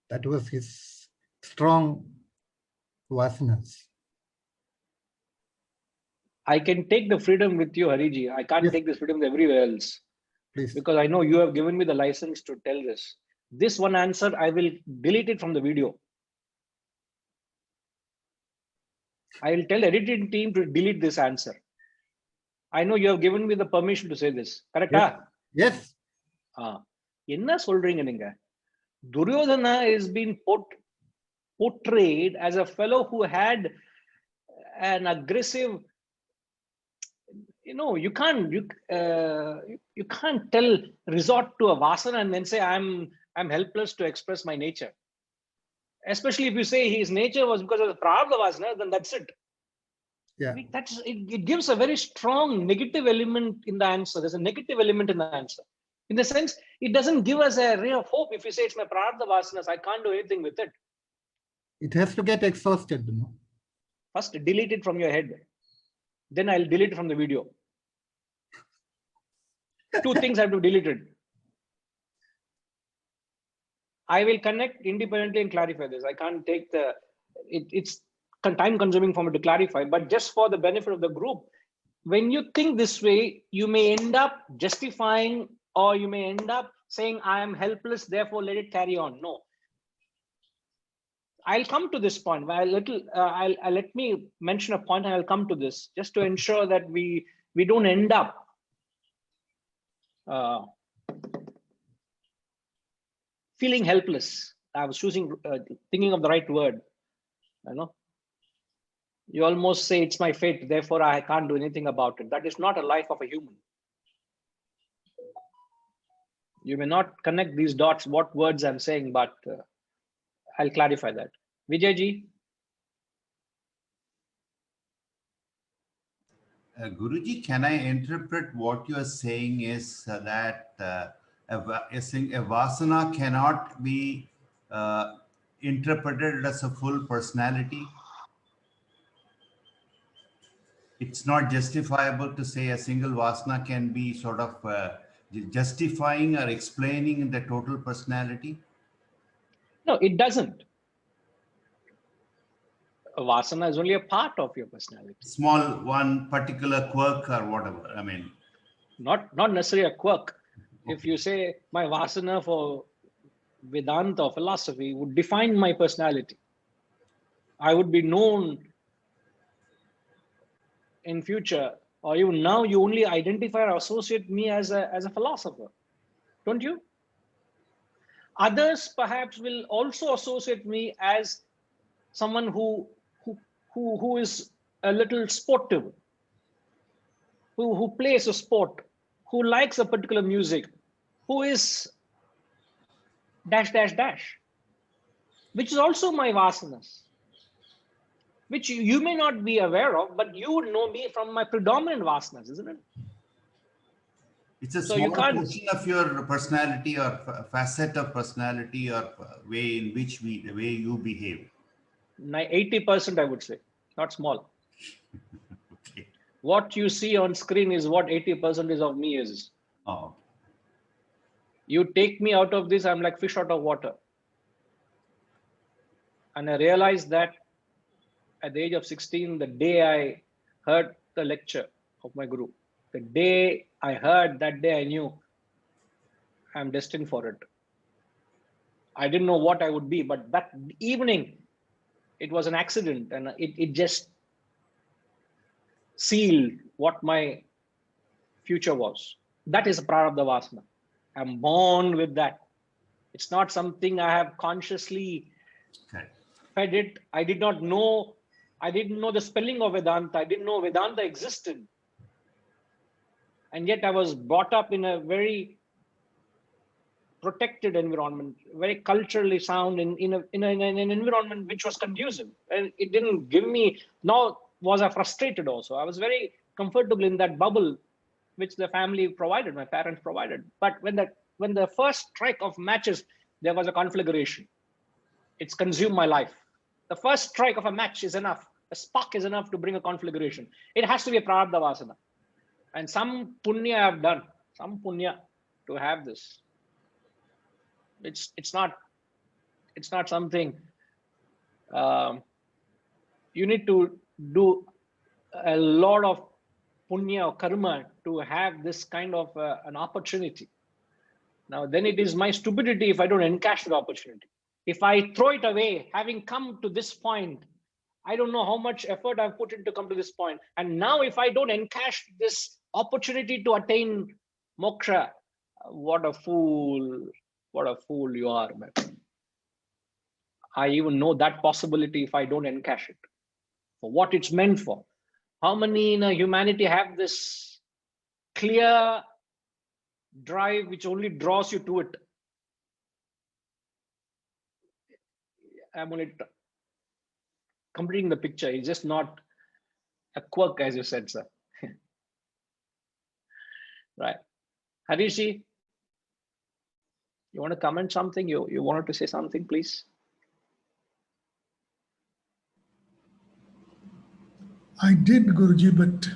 That was his strong vasanas. I can take the freedom with you, Hariji. I can't take this freedom everywhere else. Please. Because I know you have given me the license to tell this. This one answer, I will delete it from the video. I will tell the editing team to delete this answer. I know you have given me the permission to say this. Correct? Yes. Enna solringa neenga? Duryodhana is being portrayed as a fellow who had an aggressive, you know, you can't resort to a vasana and then say I'm helpless to express my nature. Especially if you say his nature was because of the prarabdha vasana, then that's it. Yeah. It gives a very strong negative element in the answer. There's a negative element in the answer. In the sense, it doesn't give us a ray of hope if you say it's my prarabdha vasanas, I can't do anything with it. It has to get exhausted, you know. First, delete it from your head. Then I'll delete it from the video. Two things have to be deleted. I will connect independently and clarify this. I can't take it's time consuming for me to clarify, but just for the benefit of the group, when you think this way, you may end up justifying, or you may end up saying, I am helpless, therefore let it carry on. No. I'll come to this point. Let me mention a point and I'll come to this just to ensure that we don't end up feeling helpless. I was thinking of the right word. You know, you almost say it's my fate, therefore I can't do anything about it. That is not a life of a human. You may not connect these dots, what words I'm saying, but I'll clarify that. Vijayji. Guruji, can I interpret what you are saying is that a vasana cannot be interpreted as a full personality? It's not justifiable to say a single vasana can be sort of justifying or explaining the total personality? No, it doesn't. A vasana is only a part of your personality. Small one particular quirk or whatever. I mean, not necessarily a quirk. Okay. If you say my vasana for Vedanta or philosophy would define my personality, I would be known in future, or even now you only identify or associate me as a philosopher, don't you? Others perhaps will also associate me as someone who is a little sportive, who plays a sport, who likes a particular music, who is ... which is also my vasanas, which you may not be aware of, but you would know me from my predominant vasanas, isn't it? It's a small portion of your personality or facet of personality or way in which the way you behave. 80%, I would say, not small. Okay. What you see on screen is what 80% of me is. Oh. You take me out of this, I'm like fish out of water. And I realized that at the age of 16, the day I heard the lecture of my guru. The day I heard, that day I knew I'm destined for it. I didn't know what I would be, but that evening, it was an accident, and it just sealed what my future was. That is a prarabdha vasana. I'm born with that. It's not something I have consciously fed it. I didn't know the spelling of Vedanta. I didn't know Vedanta existed. And yet I was brought up in a very protected environment, very culturally sound, in an environment which was conducive. And it didn't give me, nor was I frustrated also. I was very comfortable in that bubble which the family provided, my parents provided. But when the first strike of matches, there was a conflagration. It's consumed my life. The first strike of a match is enough. A spark is enough to bring a conflagration. It has to be a prarabdha vasana. And some punya I have done, some punya to have this. It's not something you need to do a lot of punya or karma to have this kind of an opportunity. Now, then it is my stupidity if I don't encash the opportunity. If I throw it away, having come to this point, I don't know how much effort I've put in to come to this point. And now if I don't encash this opportunity to attain moksha, what a fool you are, man. I even know that possibility if I don't encash it for what it's meant for. How many in humanity have this clear drive which only draws you to it? I'm only completing the picture. It's just not a quirk, as you said, sir. Right. Harishi, you want to comment something? You wanted to say something, please? I did, Guruji, but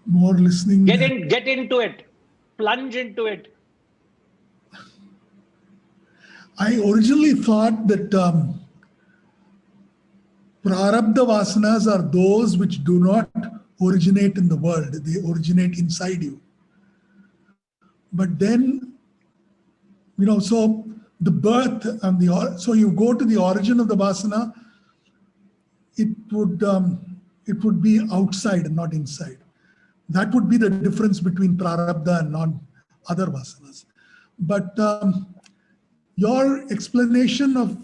more listening. Get into it. Plunge into it. I originally thought that prarabdha vasanas are those which do not originate in the world. They originate inside you. But then, so the birth and so you go to the origin of the vasana, it would be outside and not inside. That would be the difference between prarabdha and non-other vasanas. But your explanation of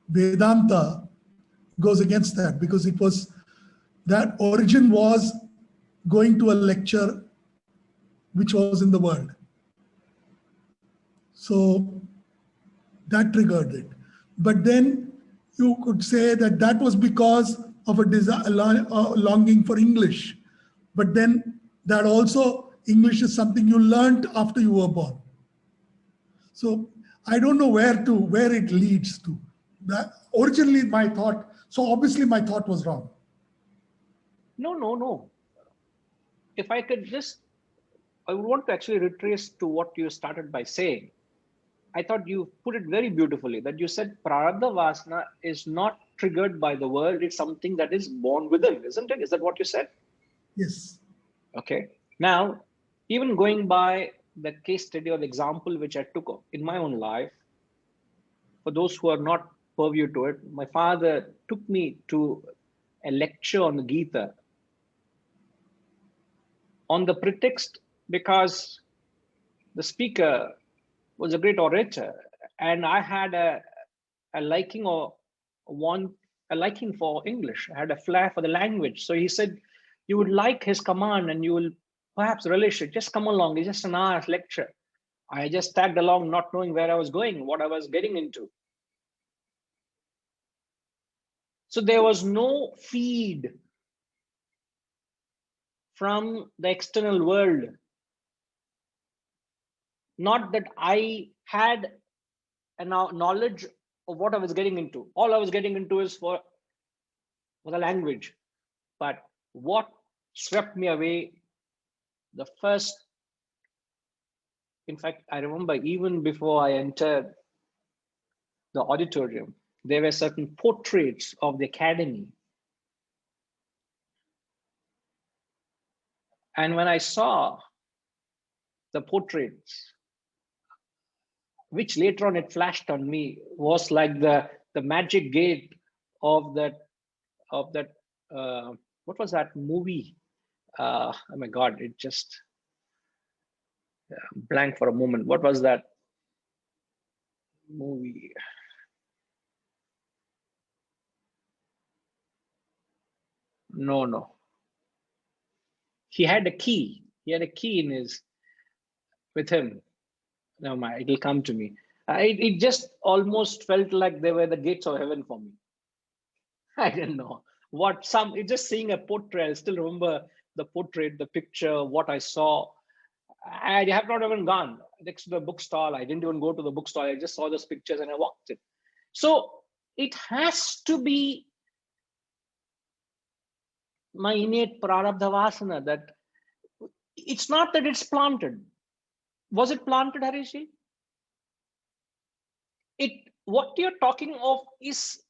Vedanta goes against that, because it was that origin was going to a lecture which was in the world. So that triggered it. But then you could say that was because of a longing for English. But then that also, English is something you learned after you were born. So I don't know where it leads to. That originally my thought, so obviously my thought was wrong. No. If I could I would want to actually retrace to what you started by saying. I thought you put it very beautifully, that you said prarabdha vasana is not triggered by the world, it's something that is born within, isn't it? Is that what you said? Yes. Okay. Now, even going by the case study or the example which I took in my own life, for those who are not purview to it, my father took me to a lecture on the Gita on the pretext because the speaker was a great orator, and I had a liking for English. I had a flair for the language. So he said, you would like his command and you will perhaps relish it. Just come along. It's just an hour's lecture. I just tagged along, not knowing where I was going, what I was getting into. So there was no feed from the external world. Not that I had a knowledge of what I was getting into. All I was getting into is for the language. But what swept me away, the first, in fact, I remember even before I entered the auditorium, there were certain portraits of the academy. And when I saw the portraits, which later on it flashed on me, was like the magic gate of that what was that movie? Oh my God, it just blank for a moment. What was that movie? No. He had a key. He had a key in his with him. Never mind, it'll come to me. It just almost felt like they were the gates of heaven for me. I didn't know what it's just seeing a portrait. I still remember the portrait, the picture, what I saw. I have not even gone next to the bookstall. I didn't even go to the bookstall. I just saw those pictures and I walked it. So it has to be my innate prarabdha vasana, that it's not that it's planted. Was it planted, Harishi? What you're talking of is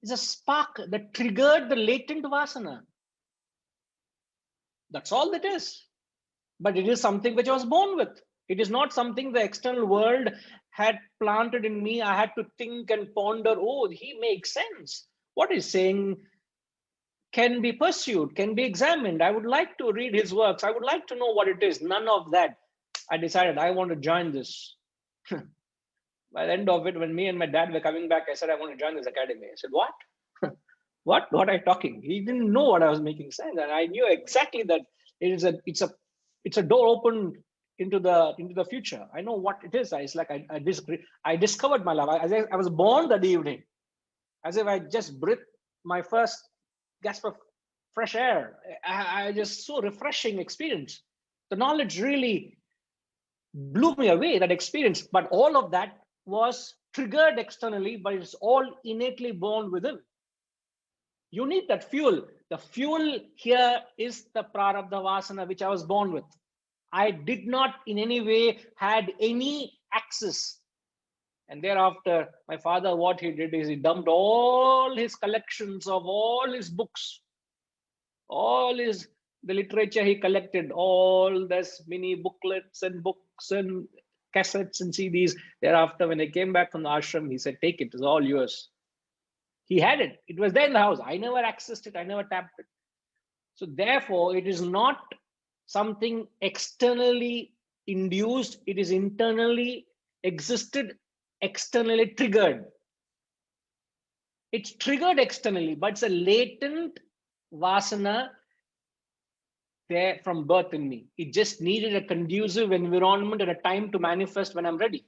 a spark that triggered the latent vasana. That's all that is. But it is something which I was born with. It is not something the external world had planted in me. I had to think and ponder, oh, he makes sense. What he's saying can be pursued, can be examined. I would like to read his works. I would like to know what it is. None of that. I decided I want to join this. By the end of it, when me and my dad were coming back, I said, I want to join this academy. I said, what? What are you talking? He didn't know what I was making sense. And I knew exactly that it's a door open into the future. I know what it is. It's like I discovered my love. I was born that evening, as if I just breathed my first gasp of fresh air. I just so refreshing experience. The knowledge really blew me away, that experience. But all of that was triggered externally, but it's all innately born within. You need that fuel. The fuel here is the prarabdha vasana, which I was born with. I did not in any way had any access. And thereafter, my father, what he did is he dumped all his collections of all his books, the literature he collected, all this mini booklets and books and cassettes and CDs. Thereafter, when I came back from the ashram, he said, take it, it's all yours. He had it. It was there in the house. I never accessed it. I never tapped it. So therefore, it is not something externally induced. It is internally existed, externally triggered. It's triggered externally, but it's a latent vasana there from birth in me. It just needed a conducive environment and a time to manifest when I'm ready.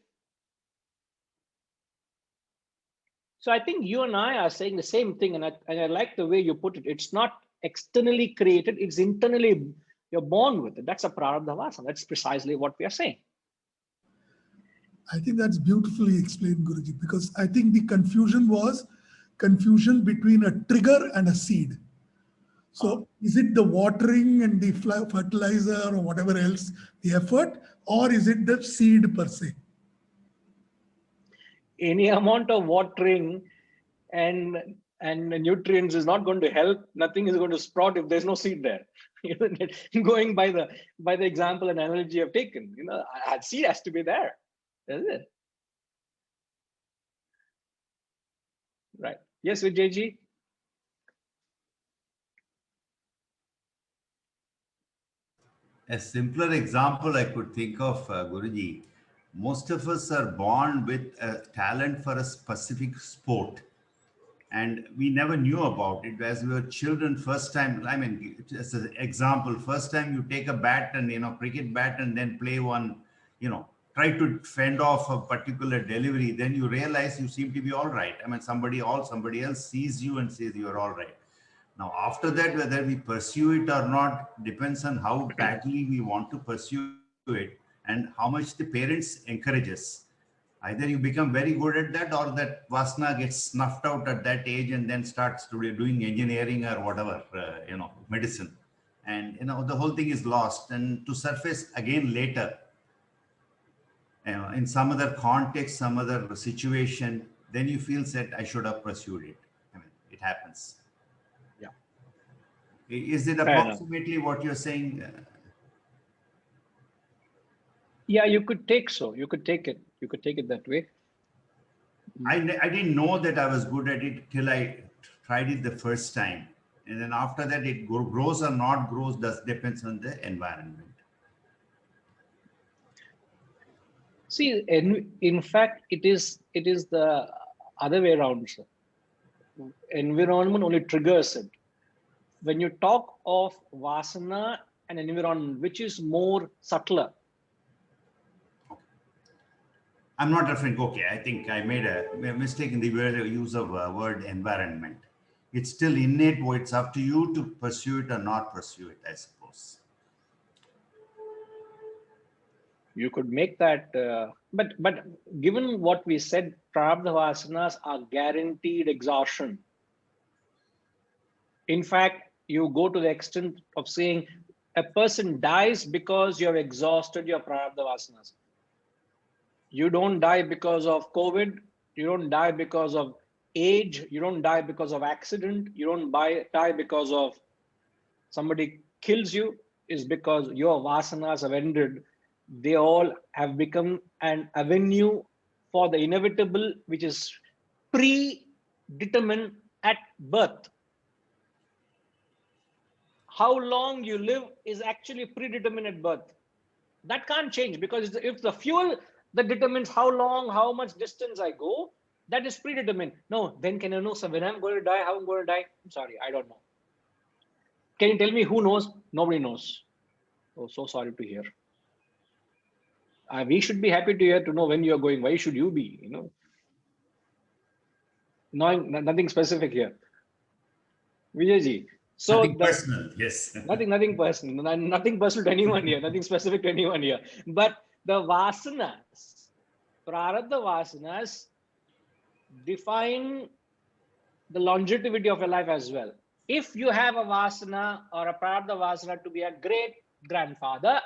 So I think you and I are saying the same thing, and I like the way you put it. It's not externally created, it's internally, you're born with it. That's a prarabdha vasana. That's precisely what we are saying. I think that's beautifully explained, Guruji, because I think the confusion was confusion between a trigger and a seed. So is it the watering and the fertilizer or whatever else, the effort, or is it the seed per se? Any amount of watering and nutrients is not going to help. Nothing is going to sprout if there's no seed there. Going by the example and analogy I've taken, seed has to be there, isn't it? Right. Yes, Vijayji. A simpler example I could think of, Guruji, most of us are born with a talent for a specific sport. And we never knew about it as we were children. First time, I mean, as an example, first time you take a bat and, cricket bat and then play one, try to fend off a particular delivery, then you realize you seem to be all right. I mean, somebody else sees you and says you're all right. Now, after that, whether we pursue it or not depends on how badly we want to pursue it and how much the parents encourage us. Either you become very good at that, or that vasana gets snuffed out at that age and then starts doing engineering or whatever, medicine. And, the whole thing is lost and to surface again later, in some other context, some other situation, then you feel that I should have pursued it. I mean, it happens. Yeah. Is it approximately what you're saying? Yeah, you could take so. You could take it. You could take it that way. I didn't know that I was good at it till I tried it the first time. And then after that, it grows or not grows, depends on the environment. See, in fact, it is the other way around, sir. Environment only triggers it. When you talk of vasana and environment, which is more subtler? I'm not referring, okay, I think I made a mistake in the use of word environment. It's still innate, it's up to you to pursue it or not pursue it, I suppose. You could make that, but given what we said, prarabdha vasanas are guaranteed exhaustion. In fact, you go to the extent of saying a person dies because you have exhausted your prarabdha vasanas. You don't die because of COVID. You don't die because of age. You don't die because of accident. You don't die because of somebody kills you. Is because your vasanas have ended. They all have become an avenue for the inevitable, which is predetermined at birth. How long you live is actually predetermined at birth. That can't change, because if the fuel that determines how long, how much distance I go, that is predetermined. No, then can you know, so when I'm going to die, how I'm going to die? I'm sorry, I don't know. Can you tell me who knows? Nobody knows. Oh, so sorry to hear. We should be happy to hear to know when you're going. Why should you be? Nothing specific here. Vijayji. So nothing personal, yes. Nothing personal. Nothing personal to anyone here. Nothing specific to anyone here. But the vasanas, prarabdha vasanas, define the longevity of your life as well. If you have a vasana or a prarabdha vasana to be a great grandfather,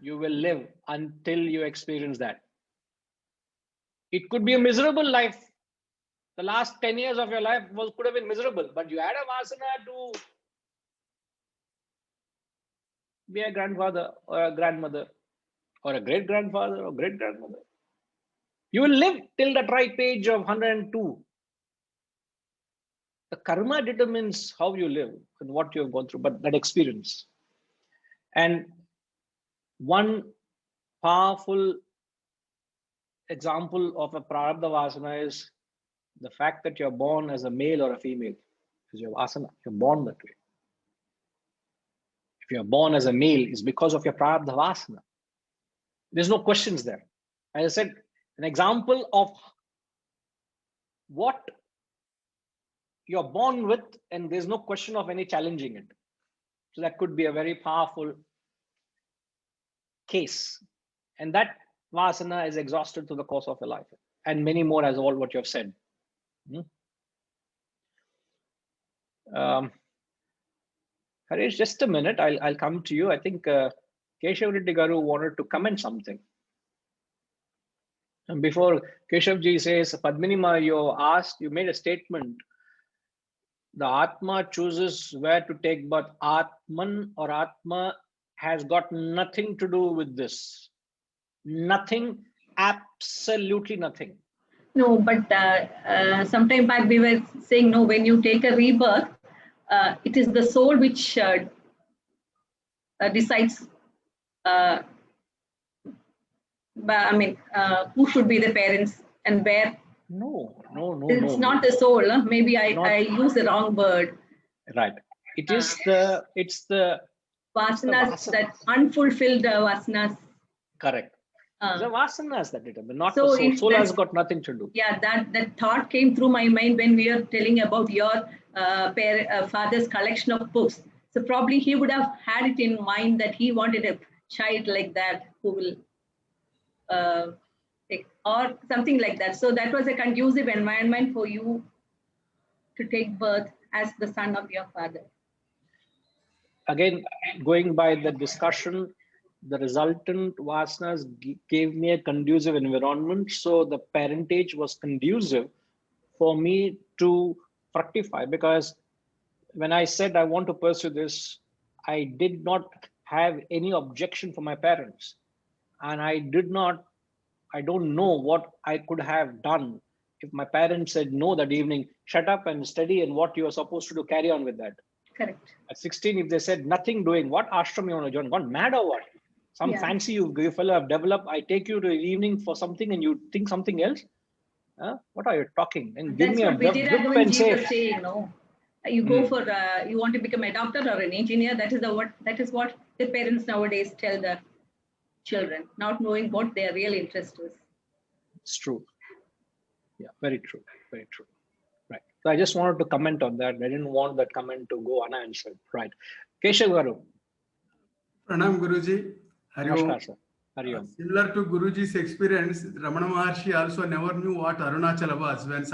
you will live until you experience that. It could be a miserable life. The last 10 years of your life could have been miserable, but you had a vasana to be a grandfather or a grandmother or a great grandfather or great grandmother. You will live till the ripe age of 102. The karma determines how you live and what you have gone through, but that experience. And one powerful example of a prarabdha vasana is the fact that you're born as a male or a female. Is your vasana, you're born that way. If you're born as a male, it's because of your prarabdha vasana. There's no questions there. As I said, an example of what you're born with, and there's no question of any challenging it. So that could be a very powerful case. And that vasana is exhausted through the course of your life, and many more as all what you have said. Harish, just a minute. I'll come to you. I think Keshav Reddy Garu wanted to comment something. And before Keshav ji says, Padminima, you made a statement. The Atma chooses where to take birth. Atman or Atma has got nothing to do with this. Nothing, absolutely nothing. No, but sometime back we were saying, no, when you take a rebirth, it is the soul which decides, who should be the parents and where. No. It's not the soul. Maybe I use the wrong word. Right. It's the vasanas, that unfulfilled vasanas. Correct. The vasanas that determine, not so the soul. Soul has got nothing to do. Yeah, that thought came through my mind when we were telling about your father's collection of books. So probably he would have had it in mind that he wanted a child like that who will or something like that. So that was a conducive environment for you to take birth as the son of your father. Again, going by the discussion, the resultant vasanas gave me a conducive environment. So the parentage was conducive for me to fructify, because when I said I want to pursue this, I did not have any objection from my parents. And I don't know what I could have done if my parents said no that evening, shut up and study, and what you are supposed to do, carry on with that. Correct. At 16, if they said nothing doing, what ashram you want to join? Gone mad or what? Some fancy you fellow have developed. I take you to the evening for something and you think something else? What are you talking? And give me a whip and say, was saying, no. You go for you want to become a doctor or an engineer. That is what the parents nowadays tell the children, not knowing what their real interest is. It's true. Yeah, very true. Very true. Right. So I just wanted to comment on that. I didn't want that comment to go unanswered. Right. Keshav Garu. Pranam Guruji. Namaskar, sir. Hari Om. Similar to Guruji's experience, Ramana Maharshi also never knew what Arunachala was. When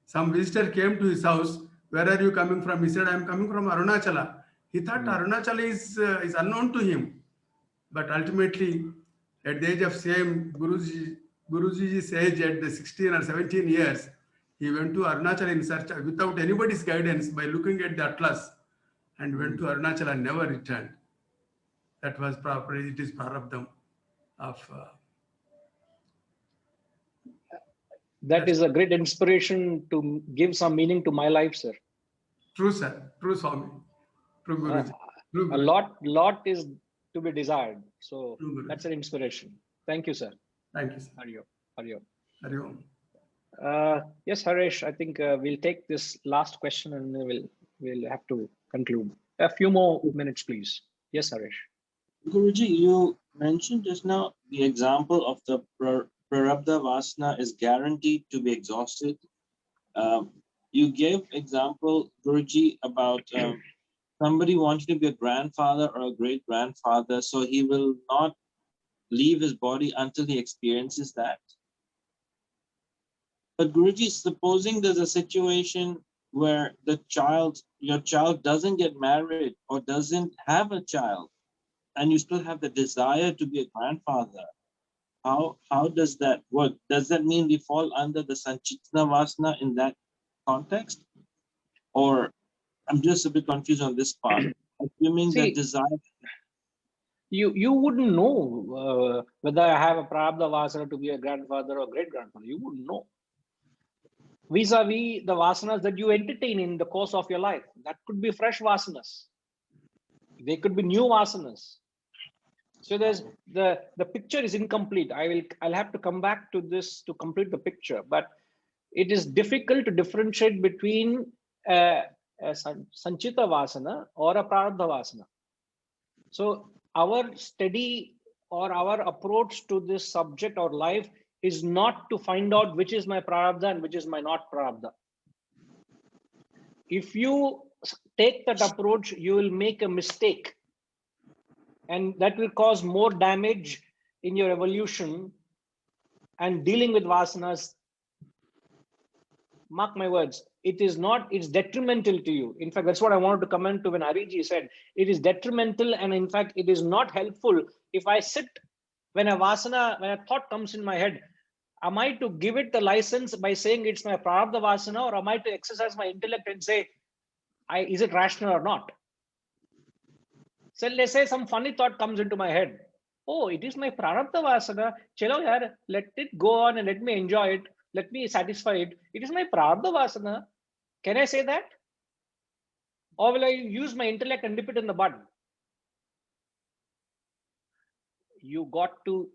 some visitor came to his house, where are you coming from? He said, I am coming from Arunachala. He thought Arunachala is unknown to him. But ultimately, at the age of same Guruji's age, at the 16 or 17 years, he went to Arunachala in search, without anybody's guidance, by looking at the atlas, and went to Arunachala and never returned. That was properly, it is prarabdham of... That is a great inspiration to give some meaning to my life, sir. True, sir. True, Swami. True, Guruji. True, a lot is to be desired. So that's an inspiration. Thank you, sir. Thank you, sir. Hari Om. Hari Om. Hari Om. Yes, Haresh, I think we'll take this last question and we'll have to conclude. A few more minutes, please. Yes, Haresh. Guruji, you mentioned just now the example of the Prarabdha Vasana is guaranteed to be exhausted. You gave example, Guruji, about somebody wanting to be a grandfather or a great-grandfather, so he will not leave his body until he experiences that. But Guruji, supposing there's a situation where your child doesn't get married or doesn't have a child, and you still have the desire to be a grandfather, how does that work? Does that mean we fall under the Sanchitana Vasana in that context? Or I'm just a bit confused on this part. Assuming that desire... You wouldn't know whether I have a Prarabdha Vasana to be a grandfather or great-grandfather. You wouldn't know. Vis-a-vis the Vasanas that you entertain in the course of your life. That could be fresh Vasanas. They could be new Vasanas. So there's the picture is incomplete. I'll have to come back to this to complete the picture, but it is difficult to differentiate between a Sanchita Vasana or a Prarabdha Vasana. So our study or our approach to this subject or life is not to find out which is my Prarabdha and which is my not Prarabdha. If you take that approach, you will make a mistake. And that will cause more damage in your evolution and dealing with vasanas. Mark my words, it's detrimental to you. In fact, that's what I wanted to comment to when Hariji said, it is detrimental, and in fact, it is not helpful. If I sit, when a thought comes in my head, am I to give it the license by saying it's my Prarabdha Vasana, or am I to exercise my intellect and say, is it rational or not? So let's say some funny thought comes into my head. Oh, it is my Prarabdha Vasana. Chalo yaar, let it go on and let me enjoy it. Let me satisfy it. It is my Prarabdha Vasana. Can I say that? Or will I use my intellect and nip it in the bud? You got to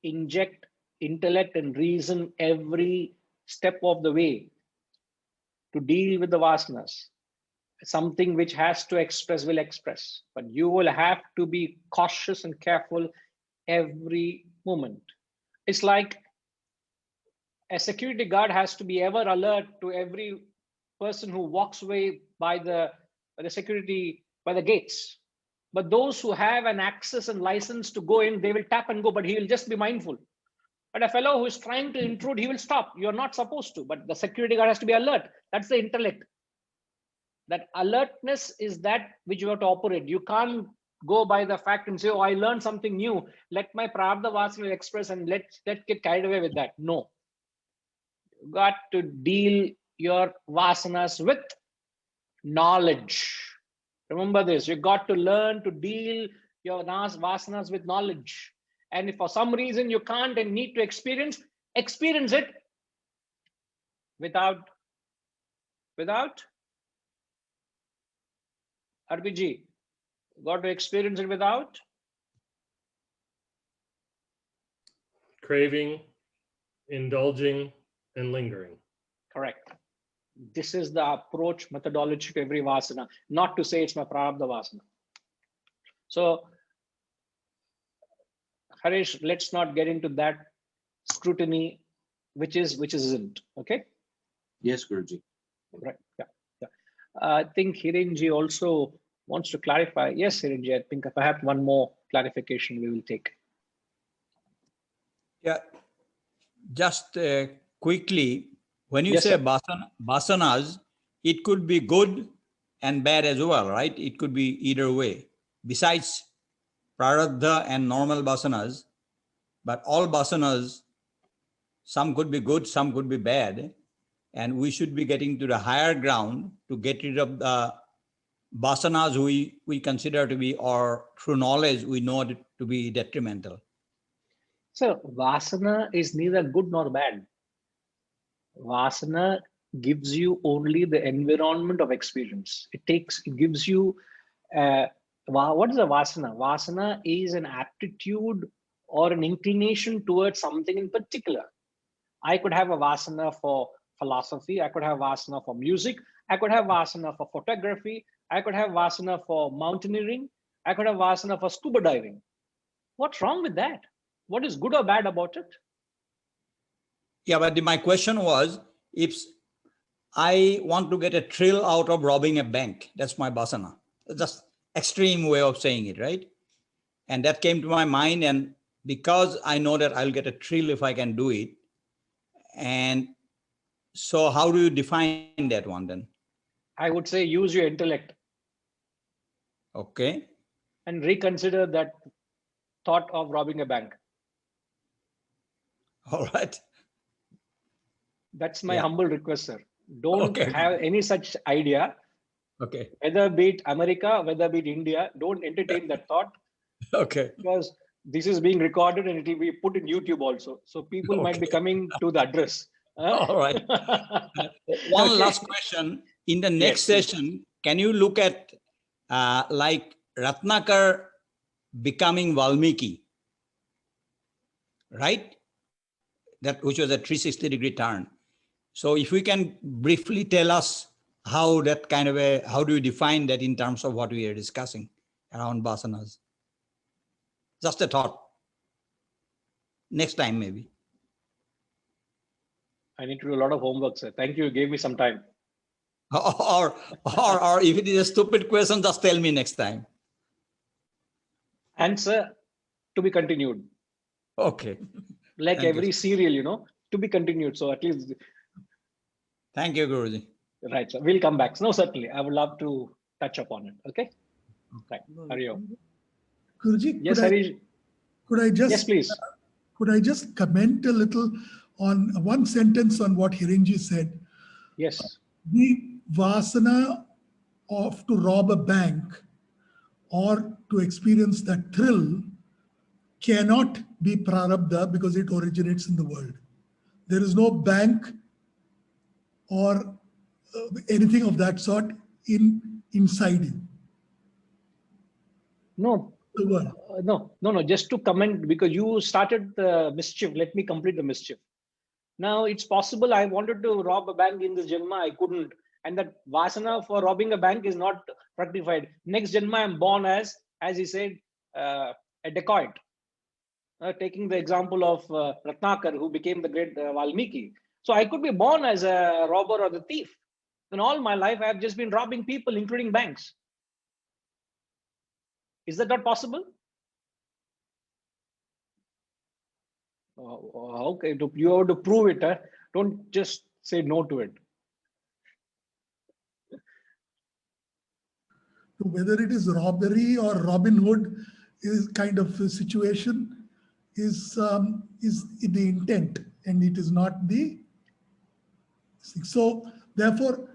inject intellect and reason every step of the way to deal with the vasanas. Something which has to express will express, but you will have to be cautious and careful every moment. It's like a security guard has to be ever alert to every person who walks away by the gates. But those who have an access and license to go in, they will tap and go, but he will just be mindful. But a fellow who is trying to intrude, he will stop. You're not supposed to, but the security guard has to be alert. That's the intellect. That alertness is that which you have to operate. You can't go by the fact and say, oh, I learned something new. Let my Prarabdha Vasana express and let's get carried away with that. No. You got to deal your vasanas with knowledge. Remember this, you got to learn to deal your vasanas with knowledge. And if for some reason you can't and need to experience it without RBG. Got to experience it without craving, indulging, and lingering. Correct. This is the approach methodology to every vasana, not to say it's my prarabdha vasana. So, Harish, let's not get into that scrutiny, which isn't. Okay. Yes, Guruji. Right. Yeah. Yeah. I think Hirenji also wants to clarify. Yes, Hirenji, I think perhaps one more clarification we will take. Yeah. Just quickly, when you Yes, say sir. vasanas, it could be good and bad as well, right? It could be either way. Besides prarabdha and normal vasanas, but all vasanas, some could be good, some could be bad. And we should be getting to the higher ground to get rid of the vasanas we consider to be, or through knowledge, we know it to be detrimental. So vasana is neither good nor bad. Vasana gives you only the environment of experience. It gives you, what is a vasana? Vasana is an aptitude or an inclination towards something in particular. I could have a vasana for philosophy. I could have vasana for music. I could have vasana for photography. I could have vasana for mountaineering. I could have vasana for scuba diving. What's wrong with that? What is good or bad about it? Yeah, but my question was, if I want to get a thrill out of robbing a bank, that's my vasana. Just extreme way of saying it, right? And that came to my mind, and because I know that I'll get a thrill if I can do it. And so how do you define that one then? I would say use your intellect. Okay. And reconsider that thought of robbing a bank. All right. That's my humble request, sir. Don't Okay. have any such idea. Okay. Whether be it America, whether be it India, don't entertain that thought. Okay. Because this is being recorded and it will be put in YouTube also. So people might be coming to the address. All right. One last question. In the next session, can you look at like Ratnakar becoming Valmiki, right? That which was a 360-degree turn. So if we can briefly tell us how that kind of how do you define that in terms of what we are discussing around vasanas? Just a thought. Next time, maybe. I need to do a lot of homework, sir. Thank you. You gave me some time. Or if it is a stupid question, just tell me next time. Answer to be continued. Okay. Like Thank every you. serial, to be continued. So at least. Thank you, Guruji. Right, sir. We'll come back. No, certainly. I would love to touch upon it. Okay. Right. Hurry up. Guruji, Yes, could I just, yes, please. Could I just comment a little on one sentence on what Hirenji said? Yes. The vasana of to rob a bank or to experience that thrill cannot be prarabdha because it originates in the world. There is no bank or anything of that sort inside you. No. The world. No. Just to comment, because you started the mischief. Let me complete the mischief. Now, it's possible I wanted to rob a bank in this Janma, I couldn't. And that vasana for robbing a bank is not fructified. Next Janma, I'm born as he said, a dacoit. Taking the example of Ratnakar, who became the great Valmiki. So I could be born as a robber or the thief. And all my life, I have just been robbing people, including banks. Is that not possible? Okay, you have to prove it. Don't just say no to it. Whether it is robbery or Robin Hood is kind of a situation is the intent, and it is not the. So therefore,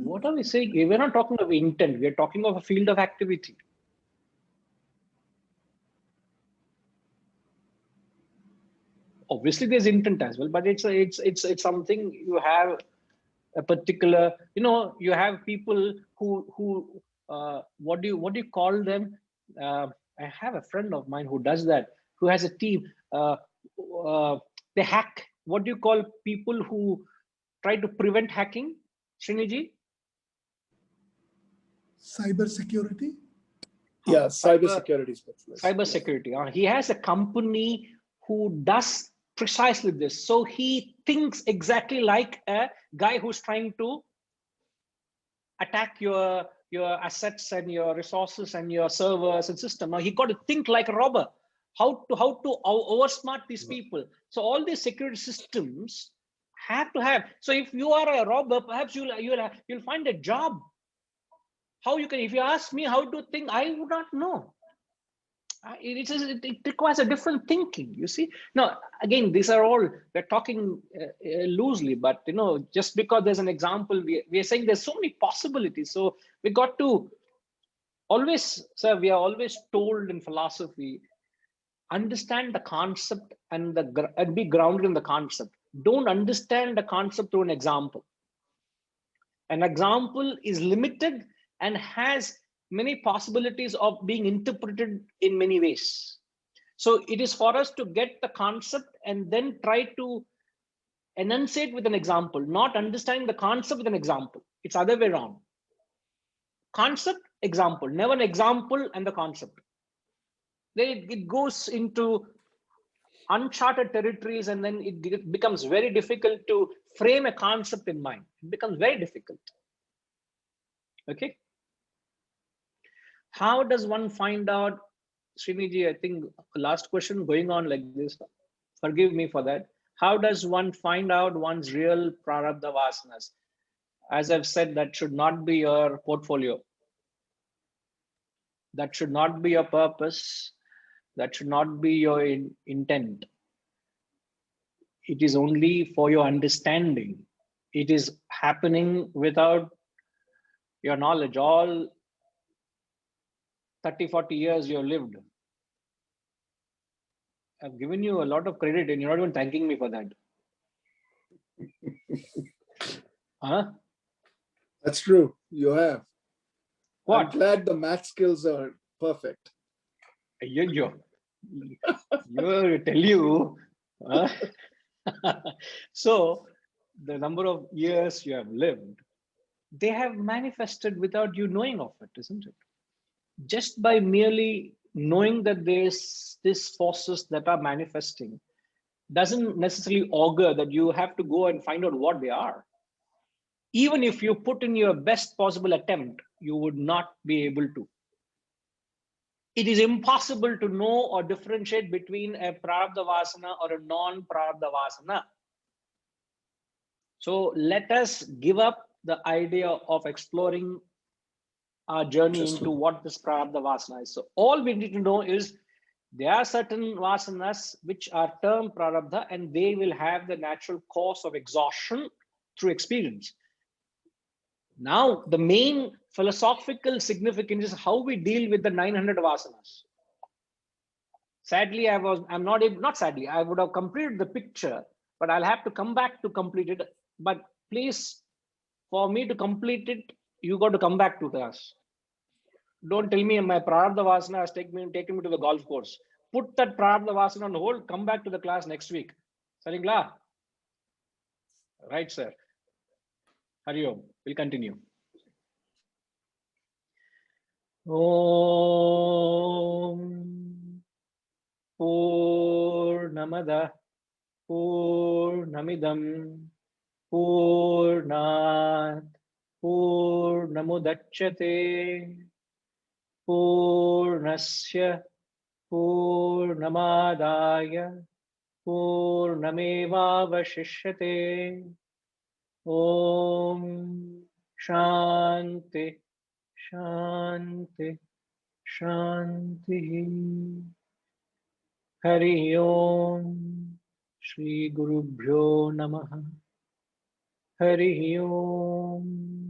What are we saying? We're not talking of intent. We're talking of a field of activity. Obviously, there's intent as well, but it's something you have a particular. You have people who what do you call them? I have a friend of mine who does that. Who has a team? They hack. What do you call people who try to prevent hacking? Sriniji? Cyber security. Yeah, cyber security specialist. Cyber security. He has a company who does precisely this. So he thinks exactly like a guy who's trying to attack your assets and your resources and your servers and system. Now he got to think like a robber. How to oversmart these people. So all these security systems have to have. So if you are a robber, perhaps you'll find a job. How you can? If you ask me how to think, I would not know. It requires a different thinking. You see. Now again, these are all we're talking loosely, but just because there's an example, we are saying there's so many possibilities. So we got to always, sir. We are always told in philosophy, understand the concept and be grounded in the concept. Don't understand the concept through an example. An example is limited and has many possibilities of being interpreted in many ways. So it is for us to get the concept and then try to enunciate with an example, not understanding the concept with an example. It's other way around. Concept, example, never an example and the concept. Then it goes into uncharted territories, and then it becomes very difficult to frame a concept in mind. It becomes very difficult. Okay. How does one find out, Sriniji, I think last question going on like this, forgive me for that. How does one find out one's real prarabdha vasanas? As I've said, that should not be your portfolio. That should not be your purpose. That should not be your intent. It is only for your understanding. It is happening without your knowledge. All 30, 40 years you have lived. I've given you a lot of credit and you're not even thanking me for that. Huh? That's true. You have. What? I'm glad the math skills are perfect. You tell you. So the number of years you have lived, they have manifested without you knowing of it, isn't it? Just by merely knowing that there's these forces that are manifesting doesn't necessarily augur that you have to go and find out what they are. Even if you put in your best possible attempt, you would not be able to. It is impossible to know or differentiate between a prarabdha vasana or a non-prarabdha vasana. So let us give up the idea of exploring our journey into what this prarabdha vasana is. So all we need to know is there are certain vasanas which are termed prarabdha, and they will have the natural course of exhaustion through experience. Now, the main philosophical significance is how we deal with the 900 vasanas. Sadly, I would have completed the picture, but I'll have to come back to complete it. But please, for me to complete it, you got to come back to us. Don't tell me my prarabdha vasana has taken me to the golf course. Put that prarabdha vasana on hold, come back to the class next week. Saringla? Right, sir. Hari Om. We'll continue. Om Purnamada Purnamidam Purnat Purnamudachyate Purnasya Purnamadaya Purnamevavashishyate. Om Shanti Shanti Shanti. Hari Om. Shri Guru Bhyo Namaha. Hari Om.